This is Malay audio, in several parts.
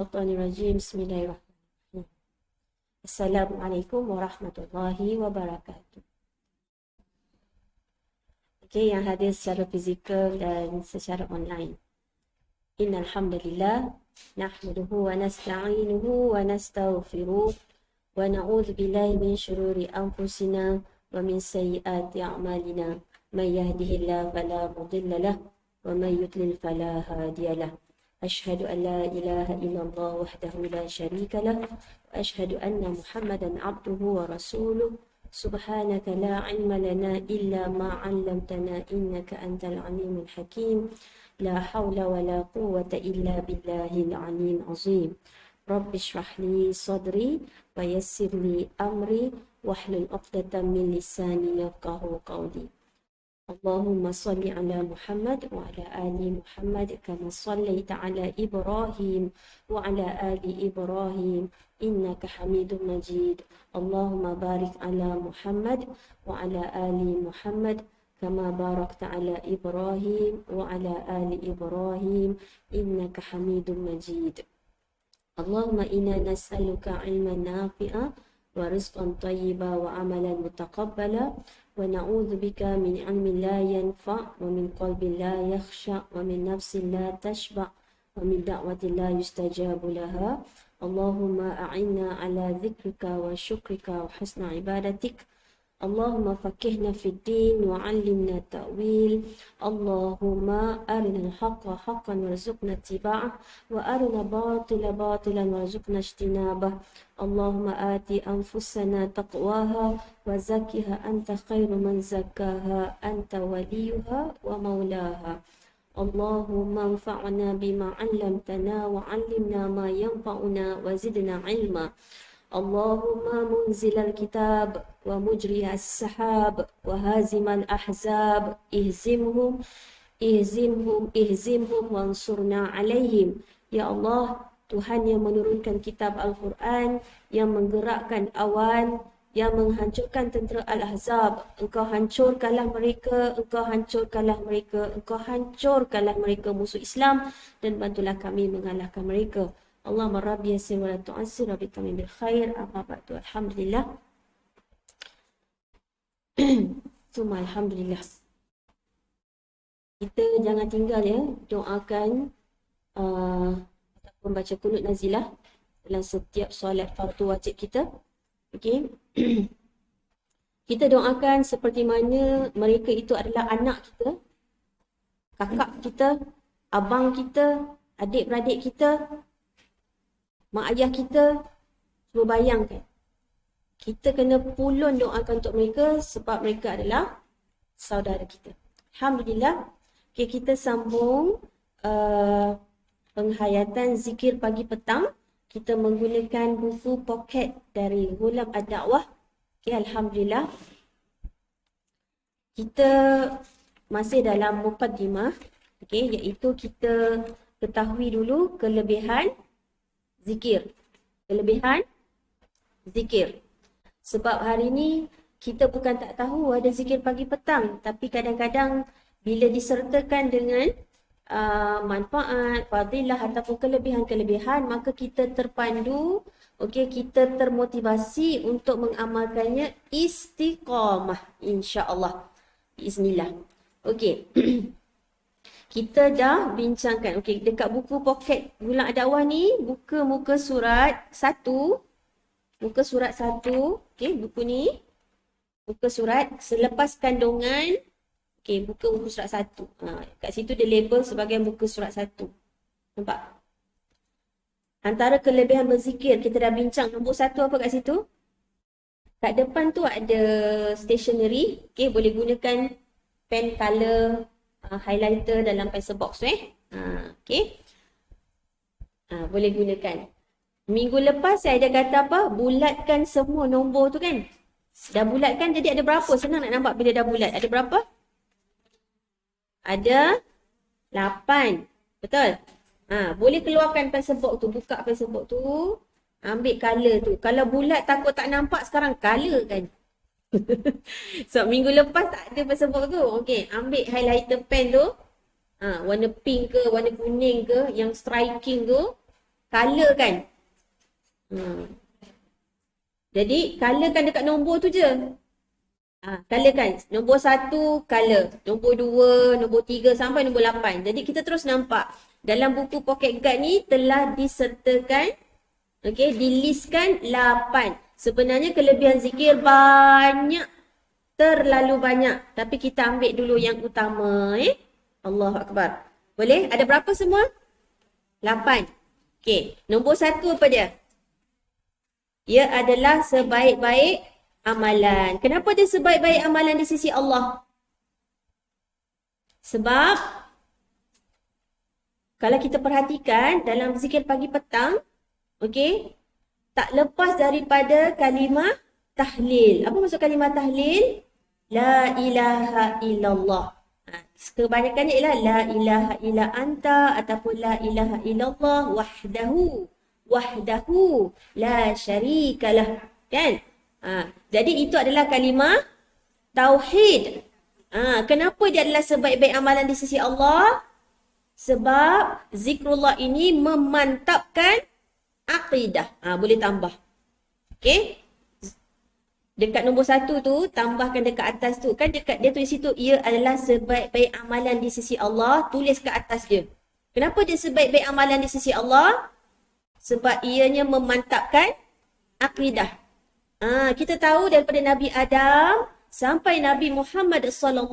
Bismillahirrahmanirrahim. Bismillahirrahmanirrahim. Assalamualaikum warahmatullahi wabarakatuh. Okey, yang hadir secara fizikal dan secara online. Innal hamdalillah nahmaduhu wa nasta'inuhu wa nastaghfiruh wa na'udzu billahi min shururi anfusina wa min sayyiati a'malina. May yahdihillahu fala mudilla lahu wa may yudlil fala hadiya lahu. أشهد أن لا إله إلا الله وحده لا شريك له وأشهد أن محمدا عبده ورسوله سبحانك لا علم لنا إلا ما علمتنا إنك أنت العليم الحكيم لا حول ولا قوة إلا بالله العلي العظيم رب اشرح لي صدري ويسر لي أمري واحلل عقدة من لساني يفقه قولي اللهم صل على محمد وعلى آل محمد كما صليت على إبراهيم وعلى آل إبراهيم إنك حميد مجيد اللهم بارك على محمد وعلى آل محمد كما باركت على إبراهيم وعلى آل إبراهيم إنك حميد مجيد اللهم إنا نسألك علما نافعا ورزقا طيبا وعملا متقبلا ونعوذ بك من علم لا ينفع ومن قلب لا يخشع ومن نفس لا تشبع ومن دعوة لا يستجاب لها اللهم أعنا على ذكرك وشكرك وحسن عبادتك اللهم فقهنا في الدين وعلمنا التأويل اللهم أرنا الحق حقا وارزقنا اتباعه وأرنا باطل باطلا وارزقنا اجتنابه اللهم آت أنفسنا تقواها وزكها أنت خير من زكاها أنت وليها ومولاها اللهم انفعنا بما علمتنا وعلمنا ما ينفعنا وزدنا علما اللهم منزل الكتاب ومجري السحاب وهازم الأحزاب اهزمهم وانصرنا عليهم Ya Allah, Tuhan yang menurunkan kitab Al-Quran, yang menggerakkan awan, yang menghancurkan tentera Al-Ahzab. Engkau hancurkanlah mereka, engkau hancurkanlah mereka, engkau hancurkanlah mereka musuh Islam dan bantulah kami mengalahkan mereka. Allahumma rabbi yassir wa la tu'assir rabbi tamim bil khair. Amma ba'du. Alhamdulillah. Suma alhamdulillah. Kita jangan tinggal ya, doakan ataupun baca kunut nazilah dalam setiap solat fardu wajib kita. Okey. Kita doakan seperti mana mereka itu adalah anak kita, kakak kita, abang kita, adik-beradik kita, mak ayah kita. Cuba bayangkan, kita kena pulun doakan untuk mereka sebab mereka adalah saudara kita. Alhamdulillah. Okay, kita sambung penghayatan zikir pagi petang. Kita menggunakan buku poket dari Ghulam Ad-Da'wah. Okay, Alhamdulillah. Kita masih dalam muqaddimah. Okay, iaitu kita ketahui dulu kelebihan zikir. Kelebihan zikir. Sebab hari ni kita bukan tak tahu ada zikir pagi petang. Tapi kadang-kadang bila disertakan dengan manfaat, fadilah ataupun kelebihan-kelebihan, maka kita terpandu, okey, kita termotivasi untuk mengamalkannya istiqamah, insya-Allah. Bismillah. Okey. Kita dah bincangkan. Okey, dekat buku poket Ghulam Ad-Da'wah ni, buka muka surat 1. Muka surat 1. Okey, buku ni. Buka surat selepas kandungan. Okey, buka muka surat 1. Kat situ dia label sebagai muka surat 1. Nampak? Antara kelebihan berzikir, kita dah bincang nombor 1 apa kat situ? Kat depan tu ada stationery. Okey, boleh gunakan pen color, highlighter dalam pencil box okey. Boleh gunakan. Minggu lepas saya ada kata apa? Bulatkan semua nombor tu kan? Dah bulatkan, jadi ada berapa? Senang nak nampak bila dah bulat. Ada berapa? Ada 8. Betul? Boleh keluarkan pencil box tu. Buka pencil box tu. Ambil color tu. Kalau bulat takut tak nampak, sekarang color kan? So minggu lepas tak ada pencil box tu. Okey, ambil highlighter pen tu. Warna pink ke, warna kuning ke, yang striking tu. Color kan. Jadi color kan dekat nombor tu je. Color kan. Nombor 1 color. Nombor 2, nombor 3 sampai nombor 8. Jadi kita terus nampak. Dalam buku Pocket Guide ni telah disertakan, okey, dilistkan 8. Sebenarnya kelebihan zikir banyak. Terlalu banyak. Tapi kita ambil dulu yang utama. Allahu Akbar. Boleh? Ada berapa semua? 8. Okey. Nombor 1 apa dia? Ia adalah sebaik-baik amalan. Kenapa dia sebaik-baik amalan di sisi Allah? Sebab kalau kita perhatikan dalam zikir pagi petang, okey, tak lepas daripada kalimah tahlil. Apa maksud kalimah tahlil? La ilaha illallah. Kebanyakannya ialah la ilaha illa anta ataupun la ilaha illallah wahdahu. Wahdahu la syarikalah. Kan? Jadi itu adalah kalimah tauhid. Kenapa dia adalah sebaik-baik amalan di sisi Allah? Sebab zikrullah ini memantapkan akidah. Boleh tambah. Okey? Dekat nombor 1 tu, tambahkan dekat atas tu. Kan dekat dia tulis situ, ia adalah sebaik-baik amalan di sisi Allah. Tulis ke atas dia. Kenapa dia sebaik-baik amalan di sisi Allah? Sebab ianya memantapkan akidah. Kita tahu daripada Nabi Adam sampai Nabi Muhammad SAW,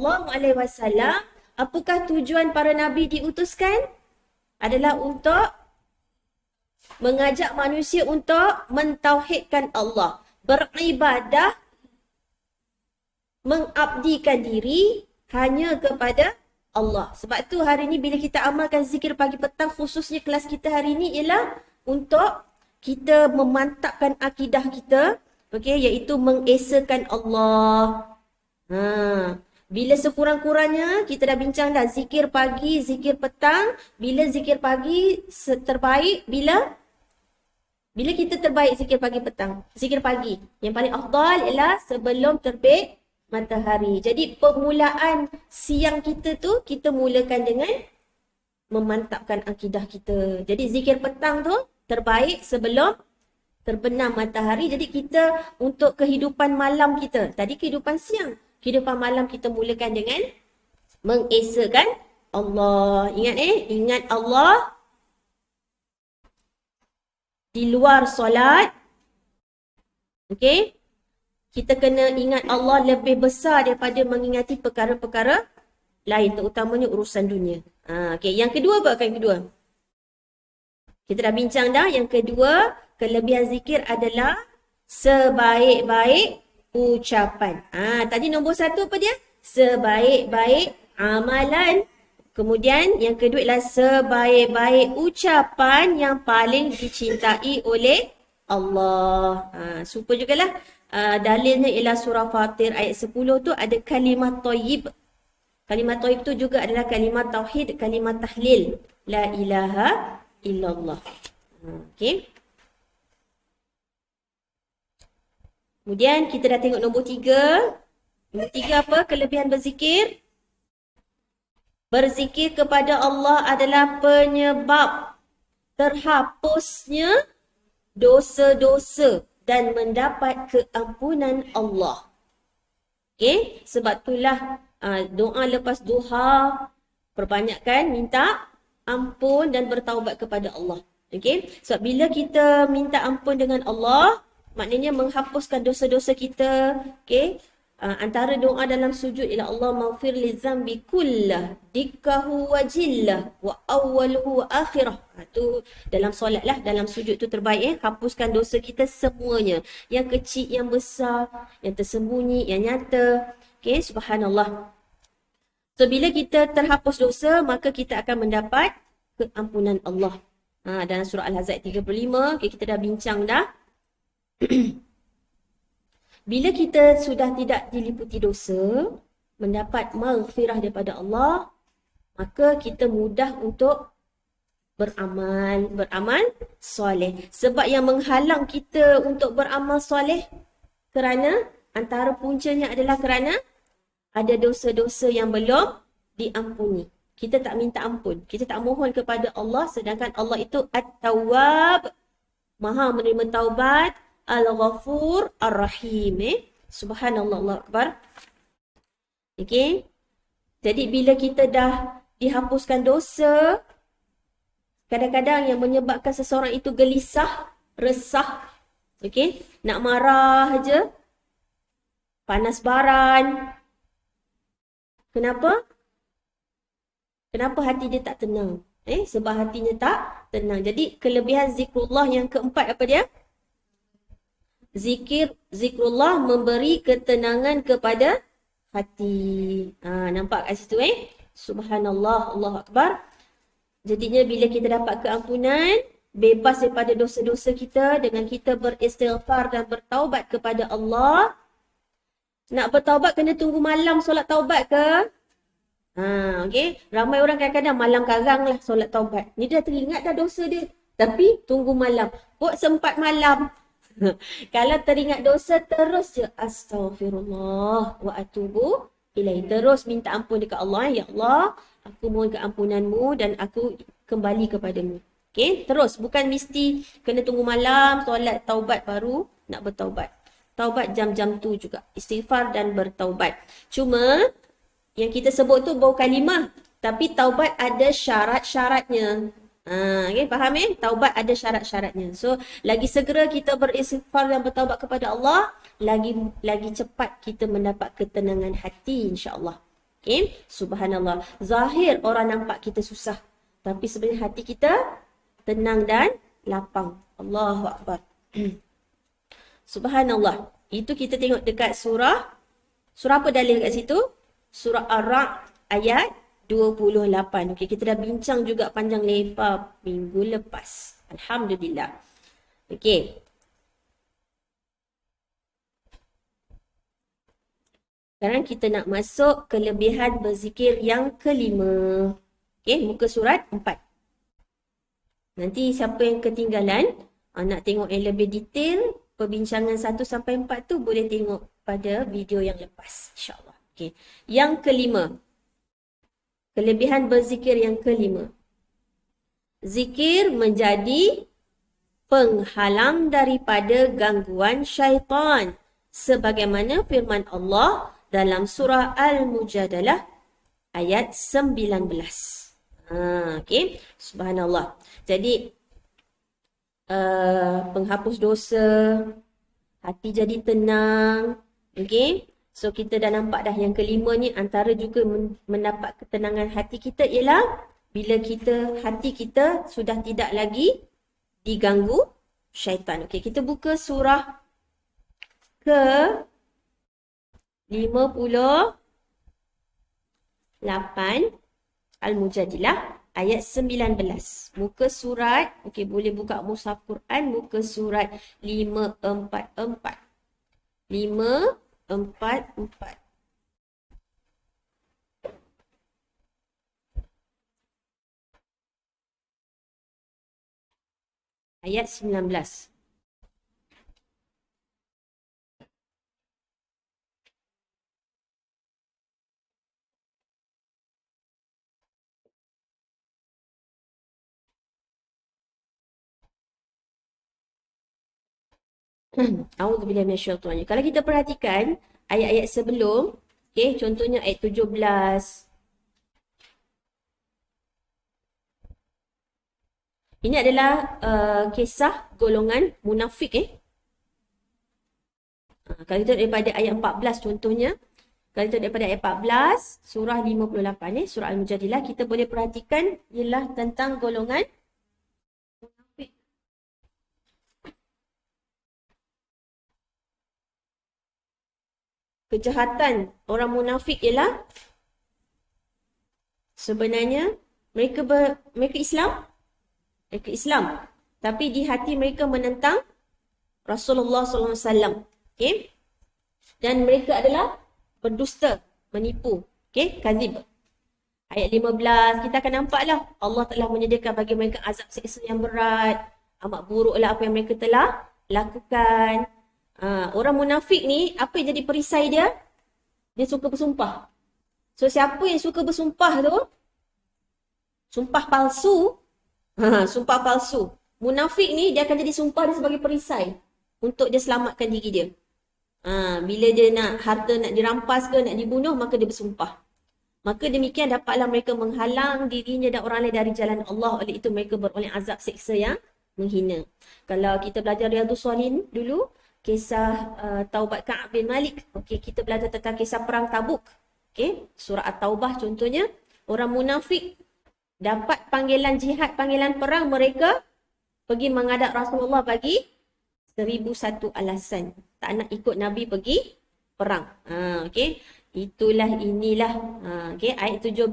apakah tujuan para Nabi diutuskan? Adalah untuk mengajak manusia untuk mentauhidkan Allah. Beribadah, mengabdikan diri hanya kepada Allah. Sebab tu hari ni bila kita amalkan zikir pagi petang, khususnya kelas kita hari ni ialah untuk kita memantapkan akidah kita, okey, iaitu mengesakan Allah. Bila sekurang-kurangnya kita dah bincang dah zikir pagi, zikir petang. Bila zikir pagi terbaik bila kita terbaik zikir pagi petang. Zikir pagi yang paling afdal ialah sebelum terbit matahari. Jadi permulaan siang kita tu kita mulakan dengan memantapkan akidah kita. Jadi zikir petang tu terbaik sebelum terbenam matahari. Jadi kita untuk kehidupan malam kita. Tadi kehidupan siang. Kehidupan malam kita mulakan dengan mengesakan Allah. Ingat Allah di luar solat. Okey? Kita kena ingat Allah lebih besar daripada mengingati perkara-perkara lain, terutamanya urusan dunia. Okey, yang kedua apa yang kedua? Kita dah bincang dah. Yang kedua, kelebihan zikir adalah sebaik-baik ucapan. Tadi nombor 1 apa dia? Sebaik-baik amalan. Kemudian yang kedua ialah sebaik-baik ucapan yang paling dicintai oleh Allah. Serupa jugalah. Dalilnya ialah surah Fatir ayat 10 tu ada kalimat thayyib. Kalimat thayyib tu juga adalah kalimat tauhid, kalimat tahlil. La ilaha illallah. Okey. Kemudian kita dah tengok nombor 3. Nombor 3 apa? Kelebihan berzikir. Berzikir kepada Allah adalah penyebab terhapusnya dosa-dosa dan mendapat keampunan Allah. Okey, sebab itulah doa lepas duha perbanyakkan minta ampun dan bertaubat kepada Allah. Okey, sebab bila kita minta ampun dengan Allah, maknanya menghapuskan dosa-dosa kita. Okey, antara doa dalam sujud ialah Allah maghfir li dzambi kullah dikkahu wa jillah wa awwaluhu wa akhirah. Tu dalam solat lah, dalam sujud tu terbaik. Hapuskan dosa kita semuanya, yang kecil, yang besar, yang tersembunyi, yang nyata. Okey, subhanallah. So bila kita terhapus dosa, maka kita akan mendapat keampunan Allah. Dalam surah Al-Ahzab 35, okay, kita dah bincang dah. Bila kita sudah tidak diliputi dosa, mendapat maghfirah daripada Allah, maka kita mudah untuk beramal soleh. Sebab yang menghalang kita untuk beramal soleh kerana antara puncanya adalah kerana ada dosa-dosa yang belum diampuni. Kita tak minta ampun. Kita tak mohon kepada Allah sedangkan Allah itu At-Tawwab, Maha menerima taubat, Al-Ghafur, Ar-Rahim. Subhanallah, Allah Akbar. Okey. Jadi bila kita dah dihapuskan dosa, kadang-kadang yang menyebabkan seseorang itu gelisah, resah, okey, nak marah je, panas baran. Kenapa? Kenapa hati dia tak tenang? Sebab hatinya tak tenang. Jadi kelebihan zikrullah yang keempat apa dia? Zikrullah memberi ketenangan kepada hati. Nampak kat situ Subhanallah, Allahu Akbar. Jadinya bila kita dapat keampunan, bebas daripada dosa-dosa kita dengan kita beristighfar dan bertaubat kepada Allah. Nak bertaubat kena tunggu malam solat taubat ke? Okay. Ramai orang kadang-kadang malam karang lah solat taubat. Ni dah teringat dah dosa dia. Tapi tunggu malam. Kok sempat malam? Kalau teringat dosa, terus je astaghfirullah wa atubu ilaih. Terus minta ampun dekat Allah. Ya Allah, aku mohon keampunanmu dan aku kembali kepadamu. Okay. Terus. Bukan mesti kena tunggu malam, solat taubat baru nak bertaubat. Taubat jam-jam tu juga. Istighfar dan bertaubat. Cuma yang kita sebut tu bau kalimah. Tapi taubat ada syarat-syaratnya. Okay, faham Taubat ada syarat-syaratnya. So, lagi segera kita beristighfar dan bertaubat kepada Allah, lagi cepat kita mendapat ketenangan hati insya-Allah. Okay? Subhanallah. Zahir orang nampak kita susah. Tapi sebenarnya hati kita tenang dan lapang. Allahu Akbar. Subhanallah. Itu kita tengok dekat surah apa dalil kat situ? Surah Ar-Ra'd ayat 28. Okey, kita dah bincang juga panjang lebar minggu lepas. Alhamdulillah. Okey. Sekarang kita nak masuk kelebihan berzikir yang kelima. Okey, muka surat 4. Nanti siapa yang ketinggalan, nak tengok yang lebih detail, perbincangan 1 sampai 4 tu boleh tengok pada video yang lepas. InsyaAllah. Okay. Yang kelima. Kelebihan berzikir yang kelima. Zikir menjadi penghalang daripada gangguan syaitan. Sebagaimana firman Allah dalam surah Al-Mujadalah ayat 19. Okay. Subhanallah. Jadi, penghapus dosa, hati jadi tenang. Okay. So, kita dah nampak dah yang kelima ni antara juga mendapat ketenangan hati kita ialah bila hati kita sudah tidak lagi diganggu syaitan. Okey, kita buka surah ke 58 Al-Mujadilah ayat 19. Muka surat, okey boleh buka mushaf Quran, muka surat 544. 544. Ayat 19. A'udzubillahi minasyaitonir rajim. Kalau kita perhatikan ayat-ayat sebelum, okey, contohnya ayat 17. Ini adalah kisah golongan munafik. Kalau kita daripada ayat 14 contohnya, kalau kita daripada ayat 14, surah 58 surah Al-Mujadilah, kita boleh perhatikan ialah tentang golongan munafik. Kejahatan orang munafik ialah sebenarnya mereka Islam. Mereka Islam. Tapi di hati mereka menentang Rasulullah SAW. Okay? Dan mereka adalah berdusta, menipu. Okay? Kazib. Ayat 15, kita akan nampaklah Allah telah menyediakan bagi mereka azab seksa yang berat. Amat buruklah apa yang mereka telah lakukan. Orang munafik ni, apa yang jadi perisai dia? Dia suka bersumpah. So, siapa yang suka bersumpah tu, Sumpah palsu. Sumpah palsu. Munafik ni dia akan jadi sumpah dia sebagai perisai untuk dia selamatkan diri dia. Bila dia nak harta nak dirampas ke nak dibunuh, maka dia bersumpah. Maka demikian dapatlah mereka menghalang dirinya dan orang lain dari jalan Allah. Oleh itu mereka beroleh azab siksa yang menghina. Kalau kita belajar Riyadhus Shalihin dulu, kisah taubat Ka'ab bin Malik. Okey, kita belajar tentang kisah perang Tabuk. Okey, surah At-Taubah contohnya, orang munafik dapat panggilan jihad, panggilan perang, mereka pergi menghadap Rasulullah bagi 1001 alasan tak nak ikut Nabi pergi perang. Okey, inilah. Okey, ayat 17.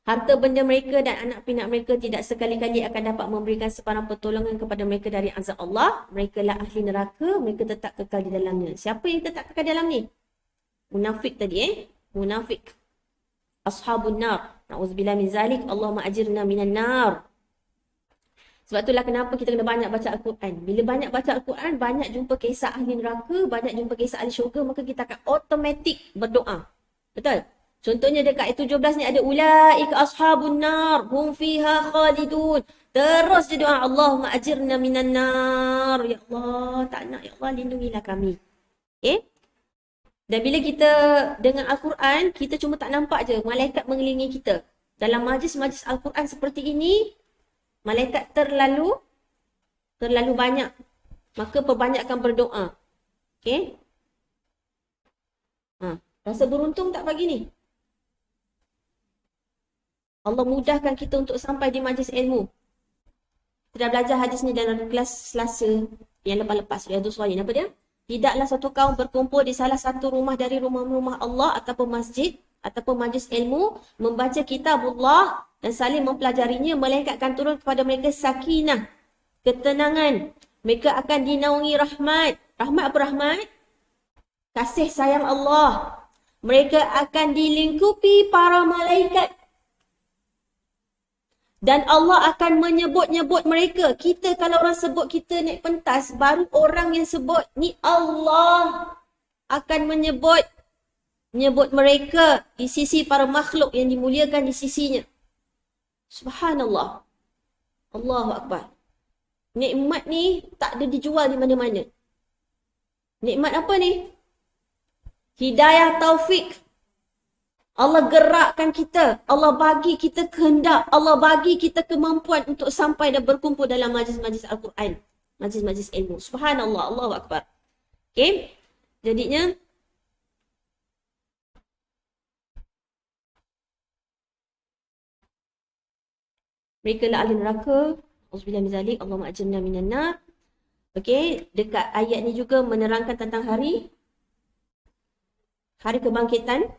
Harta benda mereka dan anak pinak mereka tidak sekali-kali akan dapat memberikan sebarang pertolongan kepada mereka dari azab Allah. Mereka lah ahli neraka, mereka tetap kekal di dalamnya. Siapa yang tetap kekal di dalam ni? Munafik tadi munafik. Ashabun nar. Na'udzubillah min zalik. Allahumma ajirna minan nar. Sebab itulah kenapa kita kena banyak baca Al-Quran. Bila banyak baca Al-Quran, banyak jumpa kisah ahli neraka, banyak jumpa kisah ahli syurga, maka kita akan automatik berdoa. Betul? Contohnya dekat ayat 17 ni ada ulaika ashabun nar hum fiha khalidun. Terus dia doa, Allahumma ajirna minan nar. Ya Allah, tak nak, ya Allah lindungilah kami. Okay? Dan bila kita dengan Al-Quran, kita cuma tak nampak je malaikat mengelilingi kita. Dalam majlis-majlis Al-Quran seperti ini, malaikat terlalu banyak. Maka perbanyakkan berdoa. Okay? Rasa beruntung tak pagi ni? Allah mudahkan kita untuk sampai di majlis ilmu. Kita dah belajar hadis ni dalam kelas Selasa yang lepas-lepas. Riyadhus Shalihin. Apa dia? Tidaklah satu kaum berkumpul di salah satu rumah dari rumah-rumah Allah ataupun masjid ataupun majlis ilmu, membaca kitabullah dan saling mempelajarinya, melainkan akan turun kepada mereka sakinah, ketenangan. Mereka akan dinaungi rahmat. Rahmat apa rahmat? Kasih sayang Allah. Mereka akan dilingkupi para malaikat. Dan Allah akan menyebut-nyebut mereka. Kita kalau orang sebut kita naik pentas, baru orang yang sebut ni Allah akan menyebut mereka di sisi para makhluk yang dimuliakan di sisinya. Subhanallah. Allahu Akbar. Nikmat ni tak ada dijual di mana-mana. Nikmat apa ni? Hidayah taufik. Allah gerakkan kita. Allah bagi kita kehendak. Allah bagi kita kemampuan untuk sampai dan berkumpul dalam majlis-majlis Al-Quran. Majlis-majlis ilmu. Subhanallah. Allahu Akbar. Okay. Jadinya, mereka lah ahli neraka. Auzubillah min zalik. Allahumma ajirna minan nar. Okey, dekat ayat ni juga menerangkan tentang hari kebangkitan.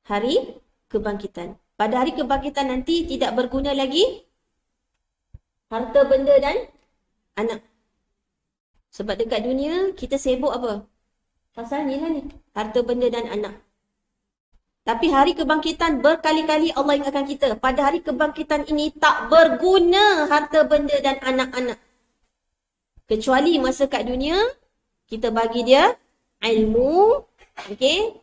Hari kebangkitan. Pada hari kebangkitan nanti tidak berguna lagi harta benda dan anak. Sebab dekat dunia kita sibuk apa? Pasal ni lah ni. Harta benda dan anak. Tapi hari kebangkitan berkali-kali Allah ingatkan kita. Pada hari kebangkitan ini tak berguna harta benda dan anak-anak. Kecuali masa kat dunia, kita bagi dia ilmu. Okay?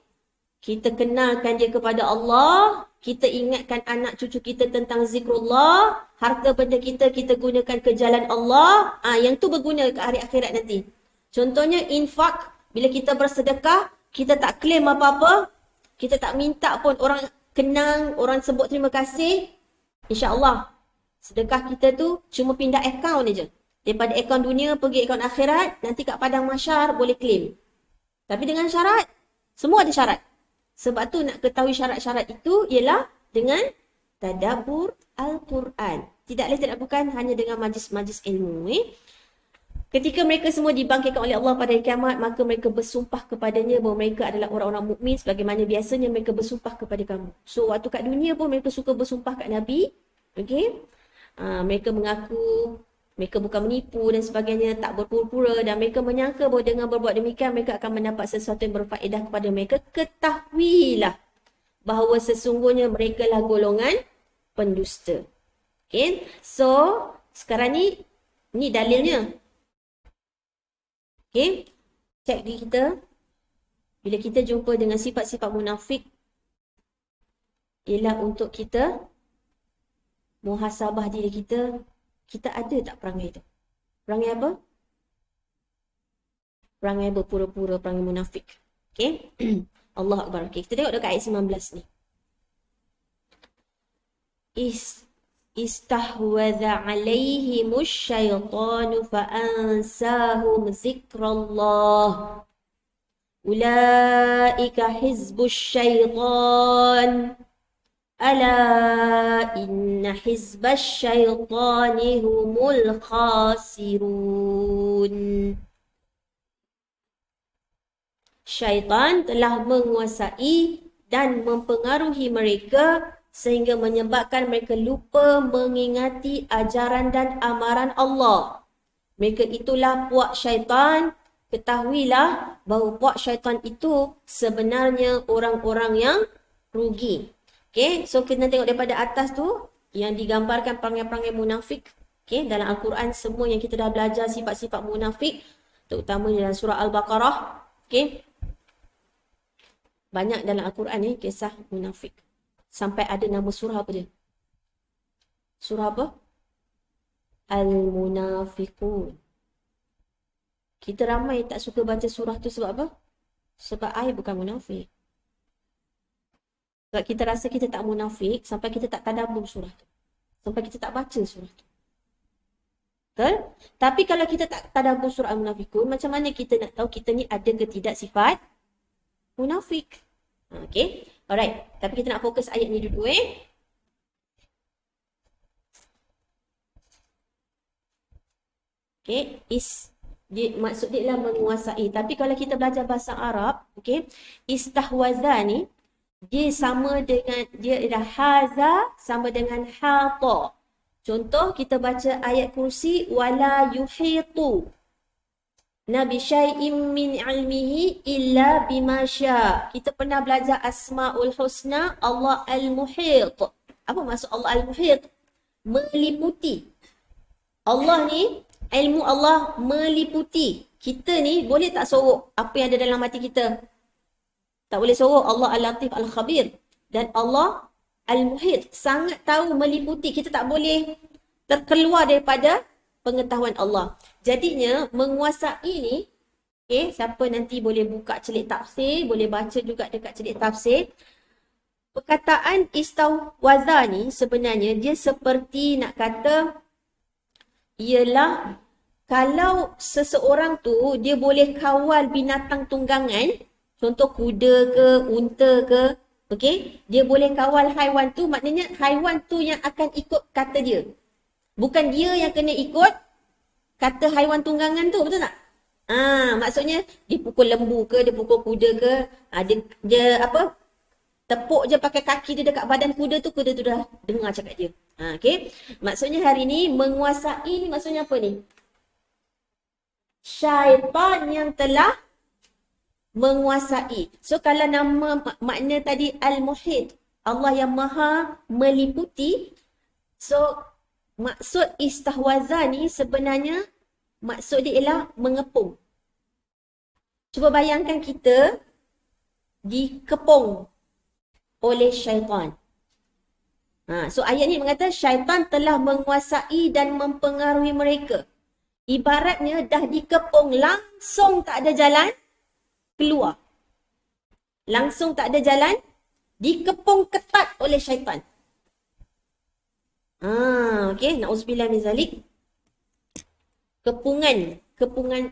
Kita kenalkan dia kepada Allah. Kita ingatkan anak cucu kita tentang zikrullah. Harta benda kita gunakan ke jalan Allah. Yang tu berguna ke hari akhirat nanti. Contohnya infak. Bila kita bersedekah, kita tak claim apa-apa. Kita tak minta pun orang kenang, orang sebut terima kasih. InsyaAllah. Sedekah kita tu cuma pindah akaun je. Daripada akaun dunia pergi akaun akhirat. Nanti kat padang mahsyar boleh claim. Tapi dengan syarat. Semua ada syarat. Sebab tu nak ketahui syarat-syarat itu ialah dengan tadabbur Al-Quran. Tidak boleh dilakukan hanya dengan majlis-majlis ilmu. Ketika mereka semua dibangkitkan oleh Allah pada hari kiamat, maka mereka bersumpah kepadanya bahawa mereka adalah orang-orang mukmin sebagaimana biasanya mereka bersumpah kepada kamu. So waktu kat dunia pun mereka suka bersumpah kat Nabi. Okay? Mereka mengaku mereka bukan menipu dan sebagainya, tak berpura-pura, dan mereka menyangka bahawa dengan berbuat demikian mereka akan mendapat sesuatu yang berfaedah kepada mereka. Ketahuilah bahawa sesungguhnya mereka lah golongan pendusta. Okay? So, sekarang ni dalilnya. Okay? Cek diri kita. Bila kita jumpa dengan sifat-sifat munafik ialah untuk kita muhasabah diri kita. Kita ada tak perangai itu? Perangai apa? Perangai berpura-pura, perangai munafik. Okay? Allah Akbar. Okay, kita tengok dekat ayat 19 ni. Istahwadha alaihimus syaitanu fa'ansahum zikrallah. Ulaika hizbus syaitan. Ala inna hizbas syaitani humul khasirun. Syaitan telah menguasai dan mempengaruhi mereka sehingga menyebabkan mereka lupa mengingati ajaran dan amaran Allah. Mereka itulah puak syaitan. Ketahuilah bahawa puak syaitan itu sebenarnya orang-orang yang rugi. Okay, so kita tengok daripada atas tu yang digambarkan perangai-perangai munafik. Okay, dalam Al-Quran semua yang kita dah belajar sifat-sifat munafik, terutama dalam surah Al-Baqarah. Okay, banyak dalam Al-Quran ni kisah munafik. Sampai ada nama surah apa dia? Surah apa? Al-Munafiqun. Kita ramai tak suka baca surah tu sebab apa? Sebab I bukan munafik. Sebab kita rasa kita tak munafik sampai kita tak tadabbur surah tu. Sampai kita tak baca surah tu. Betul? Tapi kalau kita tak tadabbur surah Al-Munafiqun, macam mana kita nak tahu kita ni ada ke tidak sifat munafik? Okay. Alright. Tapi kita nak fokus ayat ni dulu Okay. Maksud dia lah menguasai. Tapi kalau kita belajar bahasa Arab, okay, istahwaza ni, dia sama dengan, dia adalah haza sama dengan hata. Contoh kita baca ayat kursi, wala yuhitu nabi syai'im min ilmihi illa bima sya'. Kita pernah belajar Asmaul Husna, Allah Al-Muhit. Apa maksud Allah Al-Muhit? Meliputi. Allah ni, ilmu Allah meliputi. Kita ni boleh tak sorok apa yang ada dalam hati kita? Tak boleh sorok. Allah Al-Latif Al-Khabir. Dan Allah Al-Muhit. Sangat tahu, meliputi. Kita tak boleh terkeluar daripada pengetahuan Allah. Jadinya, menguasai ni, okay, siapa nanti boleh buka celik tafsir, boleh baca juga dekat celik tafsir. Perkataan istahwaza ni sebenarnya dia seperti nak kata, ialah kalau seseorang tu dia boleh kawal binatang tunggangan, contoh kuda ke, unta ke, okey, dia boleh kawal haiwan tu, maknanya haiwan tu yang akan ikut kata dia. Bukan dia yang kena ikut kata haiwan tunggangan tu, betul tak? Maksudnya dia pukul lembu ke, dia pukul kuda ke, dia apa? Tepuk je pakai kaki dia dekat badan kuda tu dah dengar cakap dia. Okey. Maksudnya hari ni menguasai ni maksudnya apa ni? Syaitan yang telah menguasai. So kalau nama makna tadi Al-Muhit, Allah yang maha meliputi. So maksud istahwaza ni sebenarnya maksud dia ialah mengepung. Cuba bayangkan kita dikepung oleh syaitan. So ayat ni mengata syaitan telah menguasai dan mempengaruhi mereka. Ibaratnya dah dikepung, langsung tak ada jalan keluar. Langsung tak ada jalan, dikepung ketat oleh syaitan. Okey, na'udzubillah min zalik. Kepungan,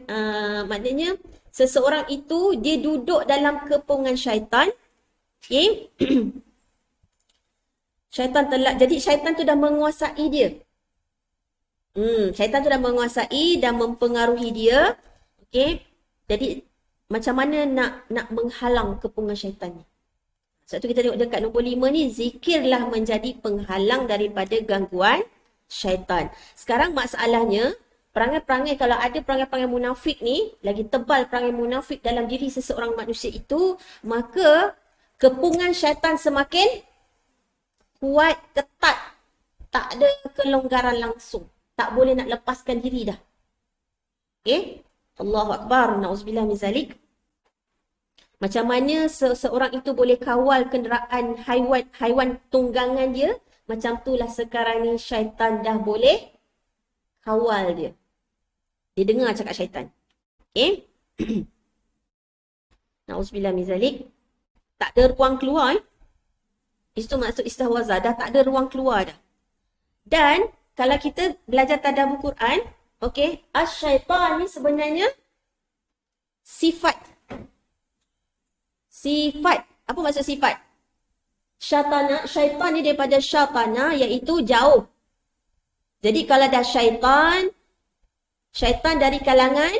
maknanya seseorang itu dia duduk dalam kepungan syaitan. Okey. Jadi syaitan tu dah menguasai dia. Syaitan tu dah menguasai dan mempengaruhi dia. Okey. Jadi macam mana nak menghalang kepungan syaitan ni? Sebab tu kita tengok dekat nombor 5 ni, zikirlah menjadi penghalang daripada gangguan syaitan. Sekarang masalahnya, perangai-perangai, kalau ada perangai-perangai munafik ni, lagi tebal perangai munafik dalam diri seseorang manusia itu, maka kepungan syaitan semakin kuat, ketat. Tak ada kelonggaran langsung. Tak boleh nak lepaskan diri dah. Okay? Allahu Akbar. Na'udzubillah min zalik. Macam mana seseorang itu boleh kawal kenderaan haiwan tunggangan dia, macam itulah sekarang ni syaitan dah boleh kawal dia. Dia dengar cakap syaitan. Okay? Na'udzubillah min zalik. Tak ada ruang keluar. Itu maksud istihwazah. Dah tak ada ruang keluar dah. Dan kalau kita belajar tadabbur Quran, okay, asyaitan ni sebenarnya sifat. Sifat. Apa maksud sifat? Syaitan ni daripada syaitana, iaitu jauh. Jadi kalau dah syaitan dari kalangan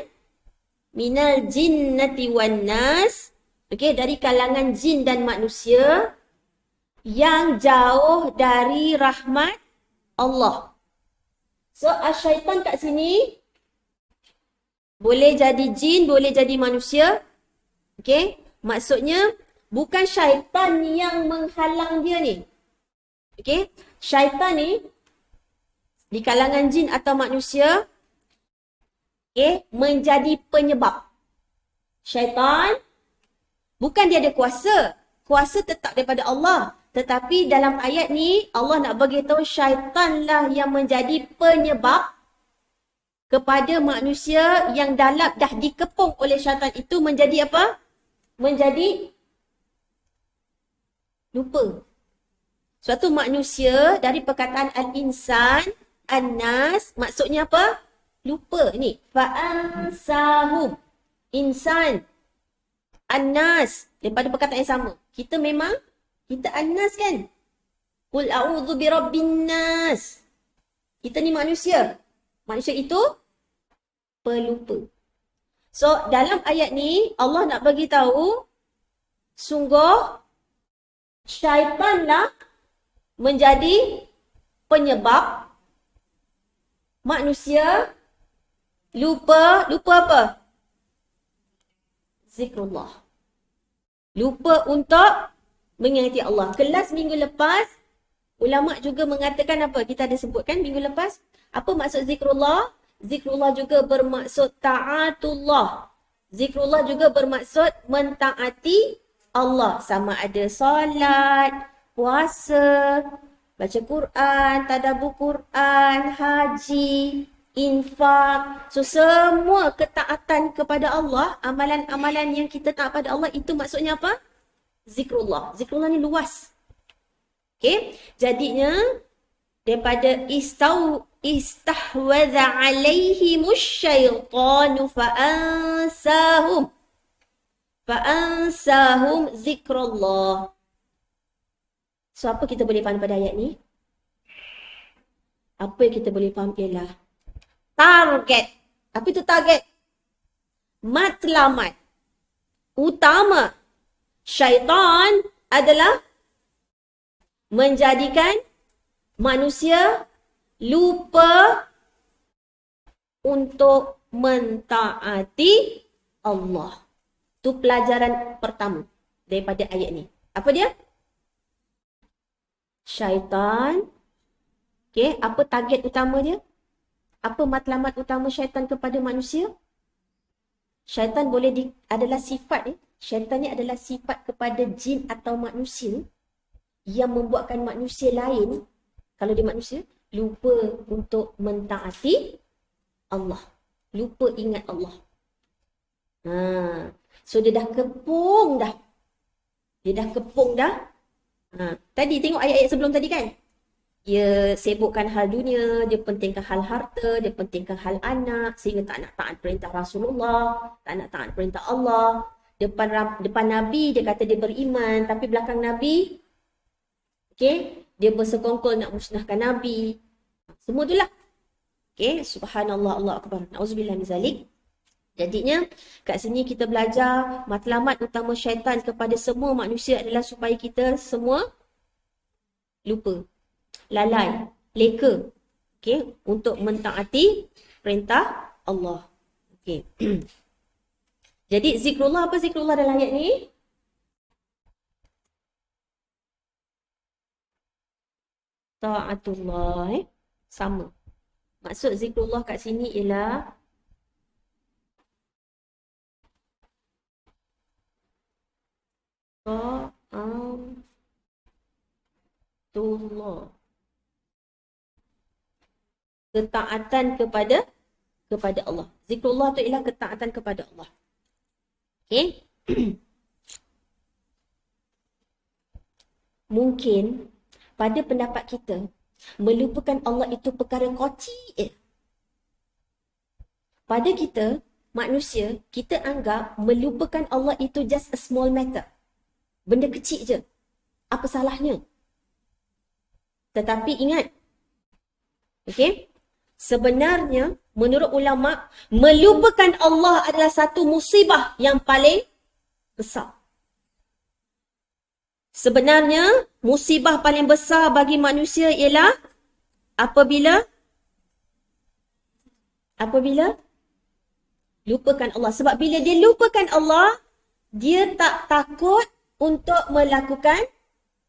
minal jinnati wan nas, okey, dari kalangan jin dan manusia yang jauh dari rahmat Allah. So asyaitan kat sini boleh jadi jin, boleh jadi manusia. Okey, maksudnya bukan syaitan yang menghalang dia ni. Okey, syaitan ni di kalangan jin atau manusia, okay, menjadi penyebab. Syaitan, bukan dia ada kuasa. Kuasa tetap daripada Allah. Tetapi dalam ayat ni, Allah nak beritahu syaitanlah yang menjadi penyebab kepada manusia yang dah dikepung oleh syaitan itu menjadi apa? Menjadi lupa. Suatu manusia dari perkataan al-insan, an-nas, maksudnya apa? Lupa ni. Fa'ansahum. Insan. An-nas. Daripada perkataan yang sama. Kita an-nas kan? Qul a'udhu birabbin nas. Kita ni manusia. Manusia itu pelupa. So, dalam ayat ni, Allah nak bagi tahu, sungguh syaitanlah menjadi penyebab manusia lupa apa? Zikrullah. Lupa untuk mengingati Allah. Kelas minggu lepas, ulama juga mengatakan apa? Kita ada sebutkan minggu lepas. Apa maksud zikrullah? Zikrullah juga bermaksud ta'atullah. Zikrullah juga bermaksud mentaati Allah. Sama ada solat, puasa, baca Quran, tadabbur Quran, haji, infak. So, semua ketaatan kepada Allah, amalan-amalan yang kita taat pada Allah, itu maksudnya apa? Zikrullah. Zikrullah ni luas. Okay? Jadinya, daripada istahwaza alaihimus syaitanu fa'ansahum zikrullah. So, apa kita boleh faham pada ayat ni? Apa yang kita boleh faham ialah target. Apa itu target? Matlamat utama syaitan adalah menjadikan manusia lupa untuk mentaati Allah. Itu pelajaran pertama daripada ayat ni. Apa dia? Syaitan. Okay, apa target utama dia? Apa matlamat utama syaitan kepada manusia? Syaitan adalah sifat. Syaitan ni adalah sifat kepada jin atau manusia yang membuatkan manusia lain, kalau dia manusia, lupa untuk mentaati Allah. Lupa ingat Allah. So dia dah kepung dah. Tadi tengok ayat-ayat sebelum tadi kan? Dia sibukkan hal dunia, dia pentingkan hal harta, dia pentingkan hal anak, sehingga tak nak taat perintah Rasulullah, tak nak taat perintah Allah. Depan Nabi dia kata dia beriman, tapi belakang Nabi, okay, dia bersekongkol nak musnahkan Nabi. Semua itulah. Okay, subhanallah, Allah Akbar. Na'udzubillah min zalik. Jadinya, kat sini kita belajar matlamat utama syaitan kepada semua manusia adalah supaya kita semua lupa, lalai, leka, okay, untuk mentaati perintah Allah. Okay. Jadi zikrullah, apa zikrullah dalam ayat ni? Ta'atullah. Sama. Maksud zikrullah kat sini ialah zikrullah. Ketaatan kepada Allah. Zikrullah tu ialah ketaatan kepada Allah. Okey? Mungkin pada pendapat kita, melupakan Allah itu perkara kecil. Pada kita, manusia, kita anggap melupakan Allah itu just a small matter. Benda kecil je. Apa salahnya? Tetapi ingat, okey? Sebenarnya, menurut ulama, melupakan Allah adalah satu musibah yang paling besar. Sebenarnya, musibah paling besar bagi manusia ialah apabila lupakan Allah. Sebab bila dia lupakan Allah, dia tak takut untuk melakukan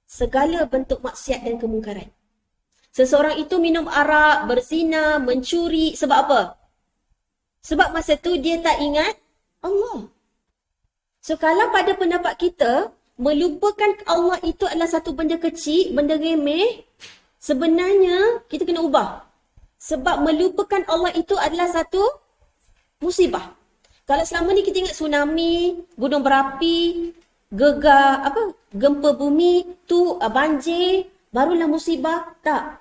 segala bentuk maksiat dan kemungkaran. Seseorang itu minum arak, berzina, mencuri. Sebab apa? Sebab masa tu dia tak ingat Allah. So kalau pada pendapat kita, melupakan Allah itu adalah satu benda kecil, benda remeh, sebenarnya kita kena ubah. Sebab melupakan Allah itu adalah satu musibah. Kalau selama ni kita ingat tsunami, gunung berapi, gempa bumi, tu banjir, barulah musibah. Tak.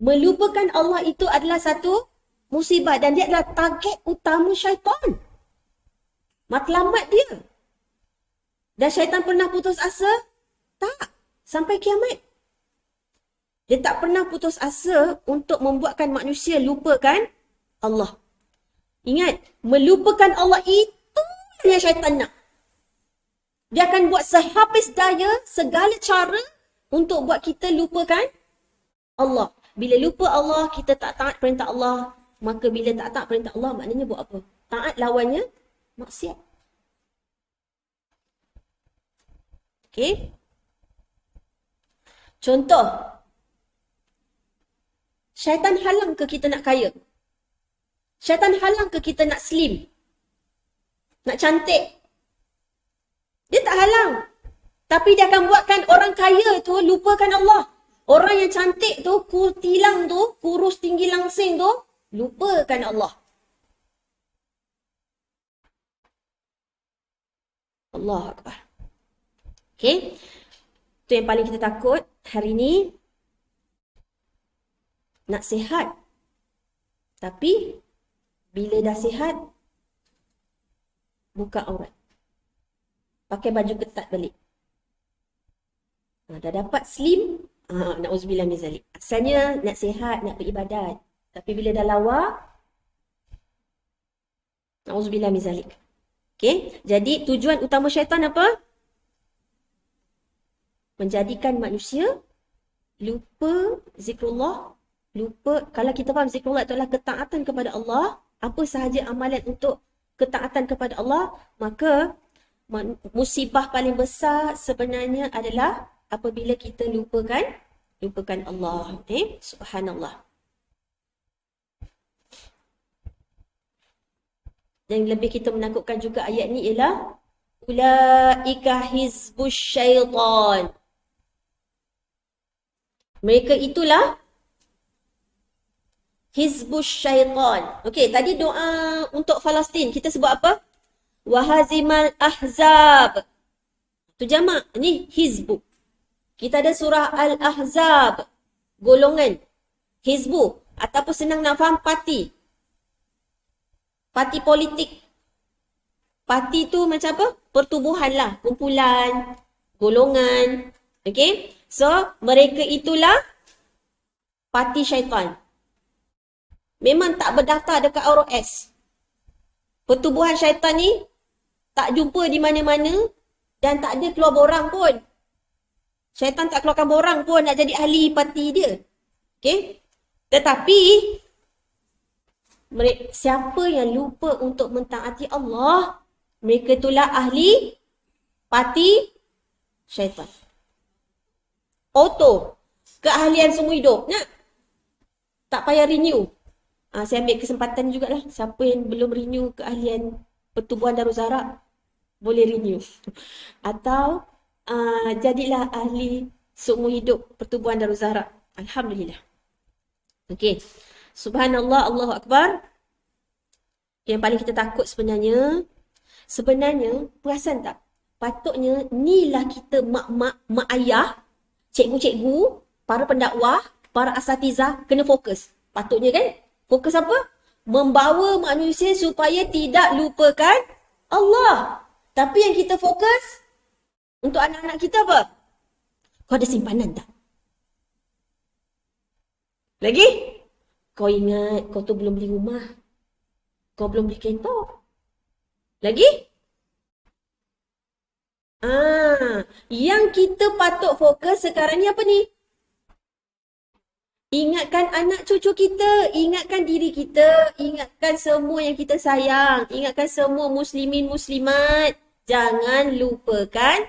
Melupakan Allah itu adalah satu musibah dan dia adalah target utama syaitan. Matlamat dia. Dan syaitan pernah putus asa? Tak. Sampai kiamat. Dia tak pernah putus asa untuk membuatkan manusia lupakan Allah. Ingat, melupakan Allah itu yang syaitan nak. Dia akan buat sehabis daya, segala cara untuk buat kita lupakan Allah. Bila lupa Allah, kita tak taat perintah Allah. Maka bila tak taat perintah Allah, maknanya buat apa? Taat lawannya, maksiat. Okey. Contoh. Syaitan halang ke kita nak kaya? Syaitan halang ke kita nak slim? Nak cantik? Dia tak halang. Tapi dia akan buatkan orang kaya tu lupakan Allah. Orang yang cantik tu, tilang tu, kurus tinggi langsing tu, lupakan Allah. Allahu Akbar. Okay. Itu yang paling kita takut hari ni. Nak sihat. Tapi, bila dah sihat, buka aurat. Pakai baju ketat balik. Dah dapat slim, na'udzubillah min zalik. Asalnya nak sihat, nak beribadat. Tapi bila dah lawa, na'udzubillah min zalik. Okay. Jadi, tujuan utama syaitan apa? Menjadikan manusia lupa zikrullah, lupa. Kalau kita faham zikrullah itu adalah ketaatan kepada Allah, apa sahaja amalan untuk ketaatan kepada Allah, maka musibah paling besar sebenarnya adalah apabila kita lupakan Allah. Subhanallah. Dan lebih kita menakutkan juga ayat ni ialah ulaika hizbus syaitan. Mereka itulah hizbus syaitan. Okey, tadi doa untuk Palestin kita sebut apa? Wahazimal ahzab. Tu jamak. Ni hizbu. Kita ada surah Al-Ahzab. Golongan. Hizbu. Ataupun senang nak faham, parti. Parti politik. Parti tu macam apa? Pertubuhan lah. Kumpulan. Golongan. Okey. So, mereka itulah parti syaitan. Memang tak berdaftar dekat ROS. Pertubuhan syaitan ni tak jumpa di mana-mana dan tak ada keluar borang pun. Syaitan tak keluarkan borang pun nak jadi ahli parti dia. Okey? Tetapi siapa yang lupa untuk mentaati Allah, mereka itulah ahli parti syaitan. Auto. Keahlian semua hidup. Nak? Tak payah renew. Saya ambil kesempatan jugalah. Siapa yang belum renew keahlian Pertubuhan Darul Zahra, boleh renew. Atau jadilah ahli seumur hidup pertubuhan Darul Zahra. Alhamdulillah. Okey. Subhanallah, Allahu Akbar. Yang paling kita takut sebenarnya perasan tak? Patutnya inilah kita mak ayah, cikgu-cikgu, para pendakwah, para asatizah kena fokus. Patutnya kan? Fokus apa? Membawa manusia supaya tidak lupakan Allah. Tapi yang kita fokus untuk anak-anak kita apa? Kau ada simpanan tak? Lagi? Kau ingat kau tu belum beli rumah. Kau belum beli kereta. Lagi? Yang kita patut fokus sekarang ni apa ni? Ingatkan anak cucu kita, ingatkan diri kita, ingatkan semua yang kita sayang, ingatkan semua muslimin muslimat. Jangan lupakan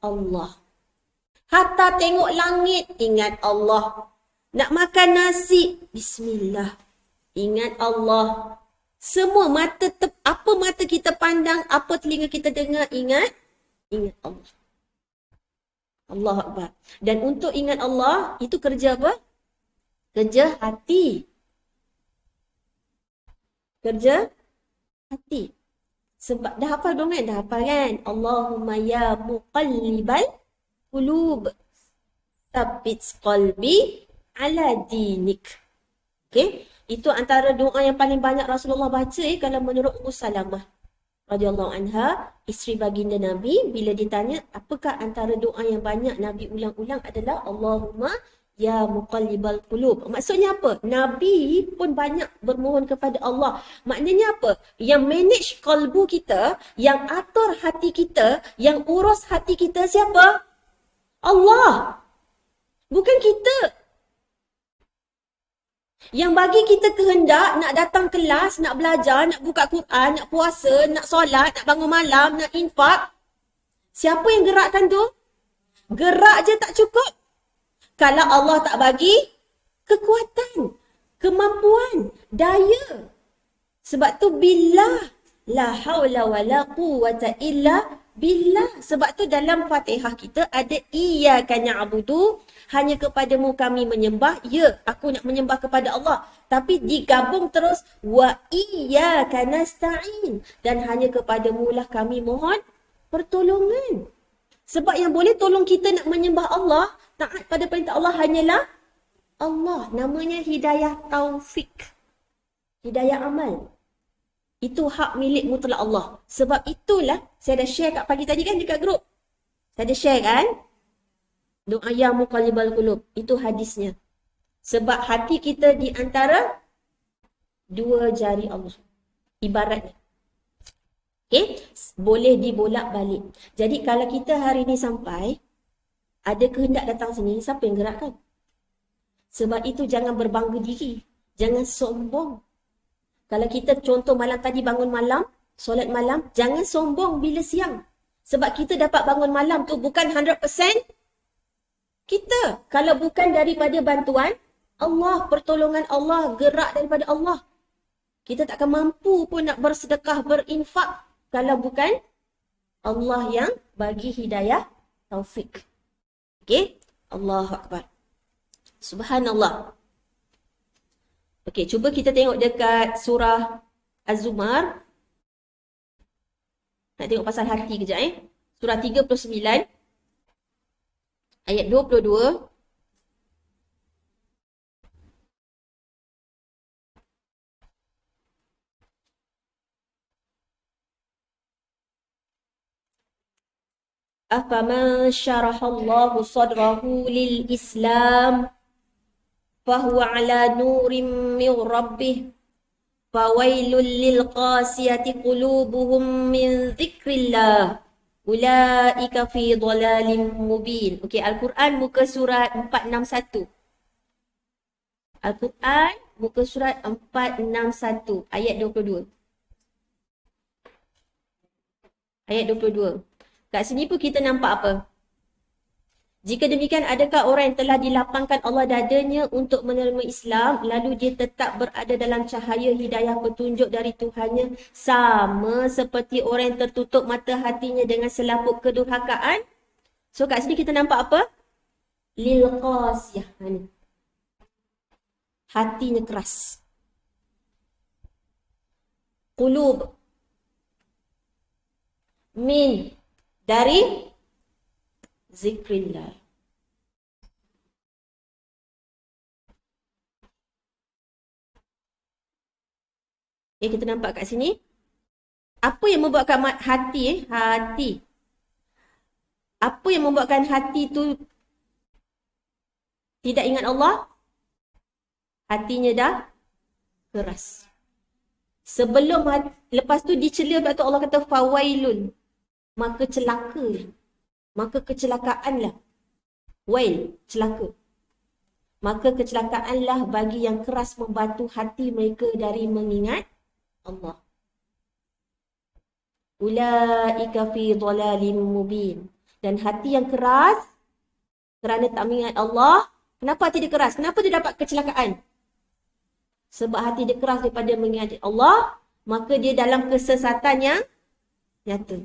Allah. Hatta tengok langit, ingat Allah. Nak makan nasi, bismillah. Ingat Allah. Semua apa mata kita pandang, apa telinga kita dengar, ingat Allah. Allah Akbar. Dan untuk ingat Allah, itu kerja apa? Kerja hati. Kerja hati. Sebab dah hafal dong kan? Dah hafal kan? Allahumma ya muqallibal qulub, tsabbit qalbi ala dinik. Okey? Itu antara doa yang paling banyak Rasulullah baca kalau menurut Ummu Salamah radhiyallahu anha, isteri baginda Nabi, bila ditanya apakah antara doa yang banyak Nabi ulang-ulang adalah Allahumma ya muqallibal qulub. Maksudnya apa? Nabi pun banyak bermohon kepada Allah. Maknanya apa? Yang manage kalbu kita, yang atur hati kita, yang urus hati kita siapa? Allah. Bukan kita. Yang bagi kita kehendak nak datang kelas, nak belajar, nak buka Quran, nak puasa, nak solat, nak bangun malam, nak infak. Siapa yang gerakkan tu? Gerak je tak cukup. Kalau Allah tak bagi kekuatan, kemampuan, daya. Sebab tu billah, la haula wala quwwata illa billah. Sebab tu dalam Fatihah kita ada iyyaka na'budu, hanya kepadamu kami menyembah. Ya, aku nak menyembah kepada Allah. Tapi digabung terus wa iyyaka nasta'in, dan hanya kepadamu lah kami mohon pertolongan. Sebab yang boleh tolong kita nak menyembah Allah, taat pada perintah Allah hanyalah Allah. Namanya hidayah taufik. Hidayah amal. Itu hak milik mutlak Allah. Sebab itulah saya dah share kat pagi tadi kan dekat grup. Saya dah share kan? Doa ya muqallibal qulub. Itu hadisnya. Sebab hati kita di antara dua jari Allah. Ibaratnya. Okay? Boleh dibolak-balik. Jadi kalau kita hari ni sampai ada kehendak datang sini, siapa yang gerakkan? Sebab itu jangan berbangga diri. Jangan sombong. Kalau kita contoh malam tadi bangun malam, solat malam, jangan sombong bila siang. Sebab kita dapat bangun malam tu bukan 100% kita. Kalau bukan daripada bantuan Allah, pertolongan Allah, gerak daripada Allah. Kita tak akan mampu pun nak bersedekah, berinfak kalau bukan Allah yang bagi hidayah taufik. Okey? Allahu Akbar. Subhanallah. Okey, cuba kita tengok dekat surah Az-Zumar. Nak tengok pasal hati kejap Surah 39 ayat 22. Afaman syarahallahu sadrahu lil Islam fahuwa ala nurim min rabbih fawailul lil qasiyati qulubuhum min dzikrillah ulaika fi dhalalim mubin. Okey, Al-Quran muka surat 461. Al-Quran muka surat 461 ayat 22. Ayat 22. Kat sini pun kita nampak apa? Jika demikian, adakah orang yang telah dilapangkan Allah dadanya untuk menerima Islam, lalu dia tetap berada dalam cahaya hidayah petunjuk dari Tuhannya, sama seperti orang yang tertutup mata hatinya dengan selaput kedurhakaan? So kat sini kita nampak apa? Lil qasiyah. Hatinya keras. Qulub. Min. Dari zikrillah. Kita nampak kat sini. Apa yang membuatkan hati, hati. Apa yang membuatkan hati tu tidak ingat Allah? Hatinya dah keras. Sebelum lepas tu dicela, sebab tu Allah kata fawailun. Maka celaka. Maka kecelakaanlah. Wail, celaka. Maka kecelakaanlah bagi yang keras membatu hati mereka dari mengingat Allah. Ulaika fi dhalalim mubin. Dan hati yang keras kerana tak mengingat Allah, kenapa hati dia keras? Kenapa dia dapat kecelakaan? Sebab hati dia keras daripada mengingat Allah, maka dia dalam kesesatan yang nyata.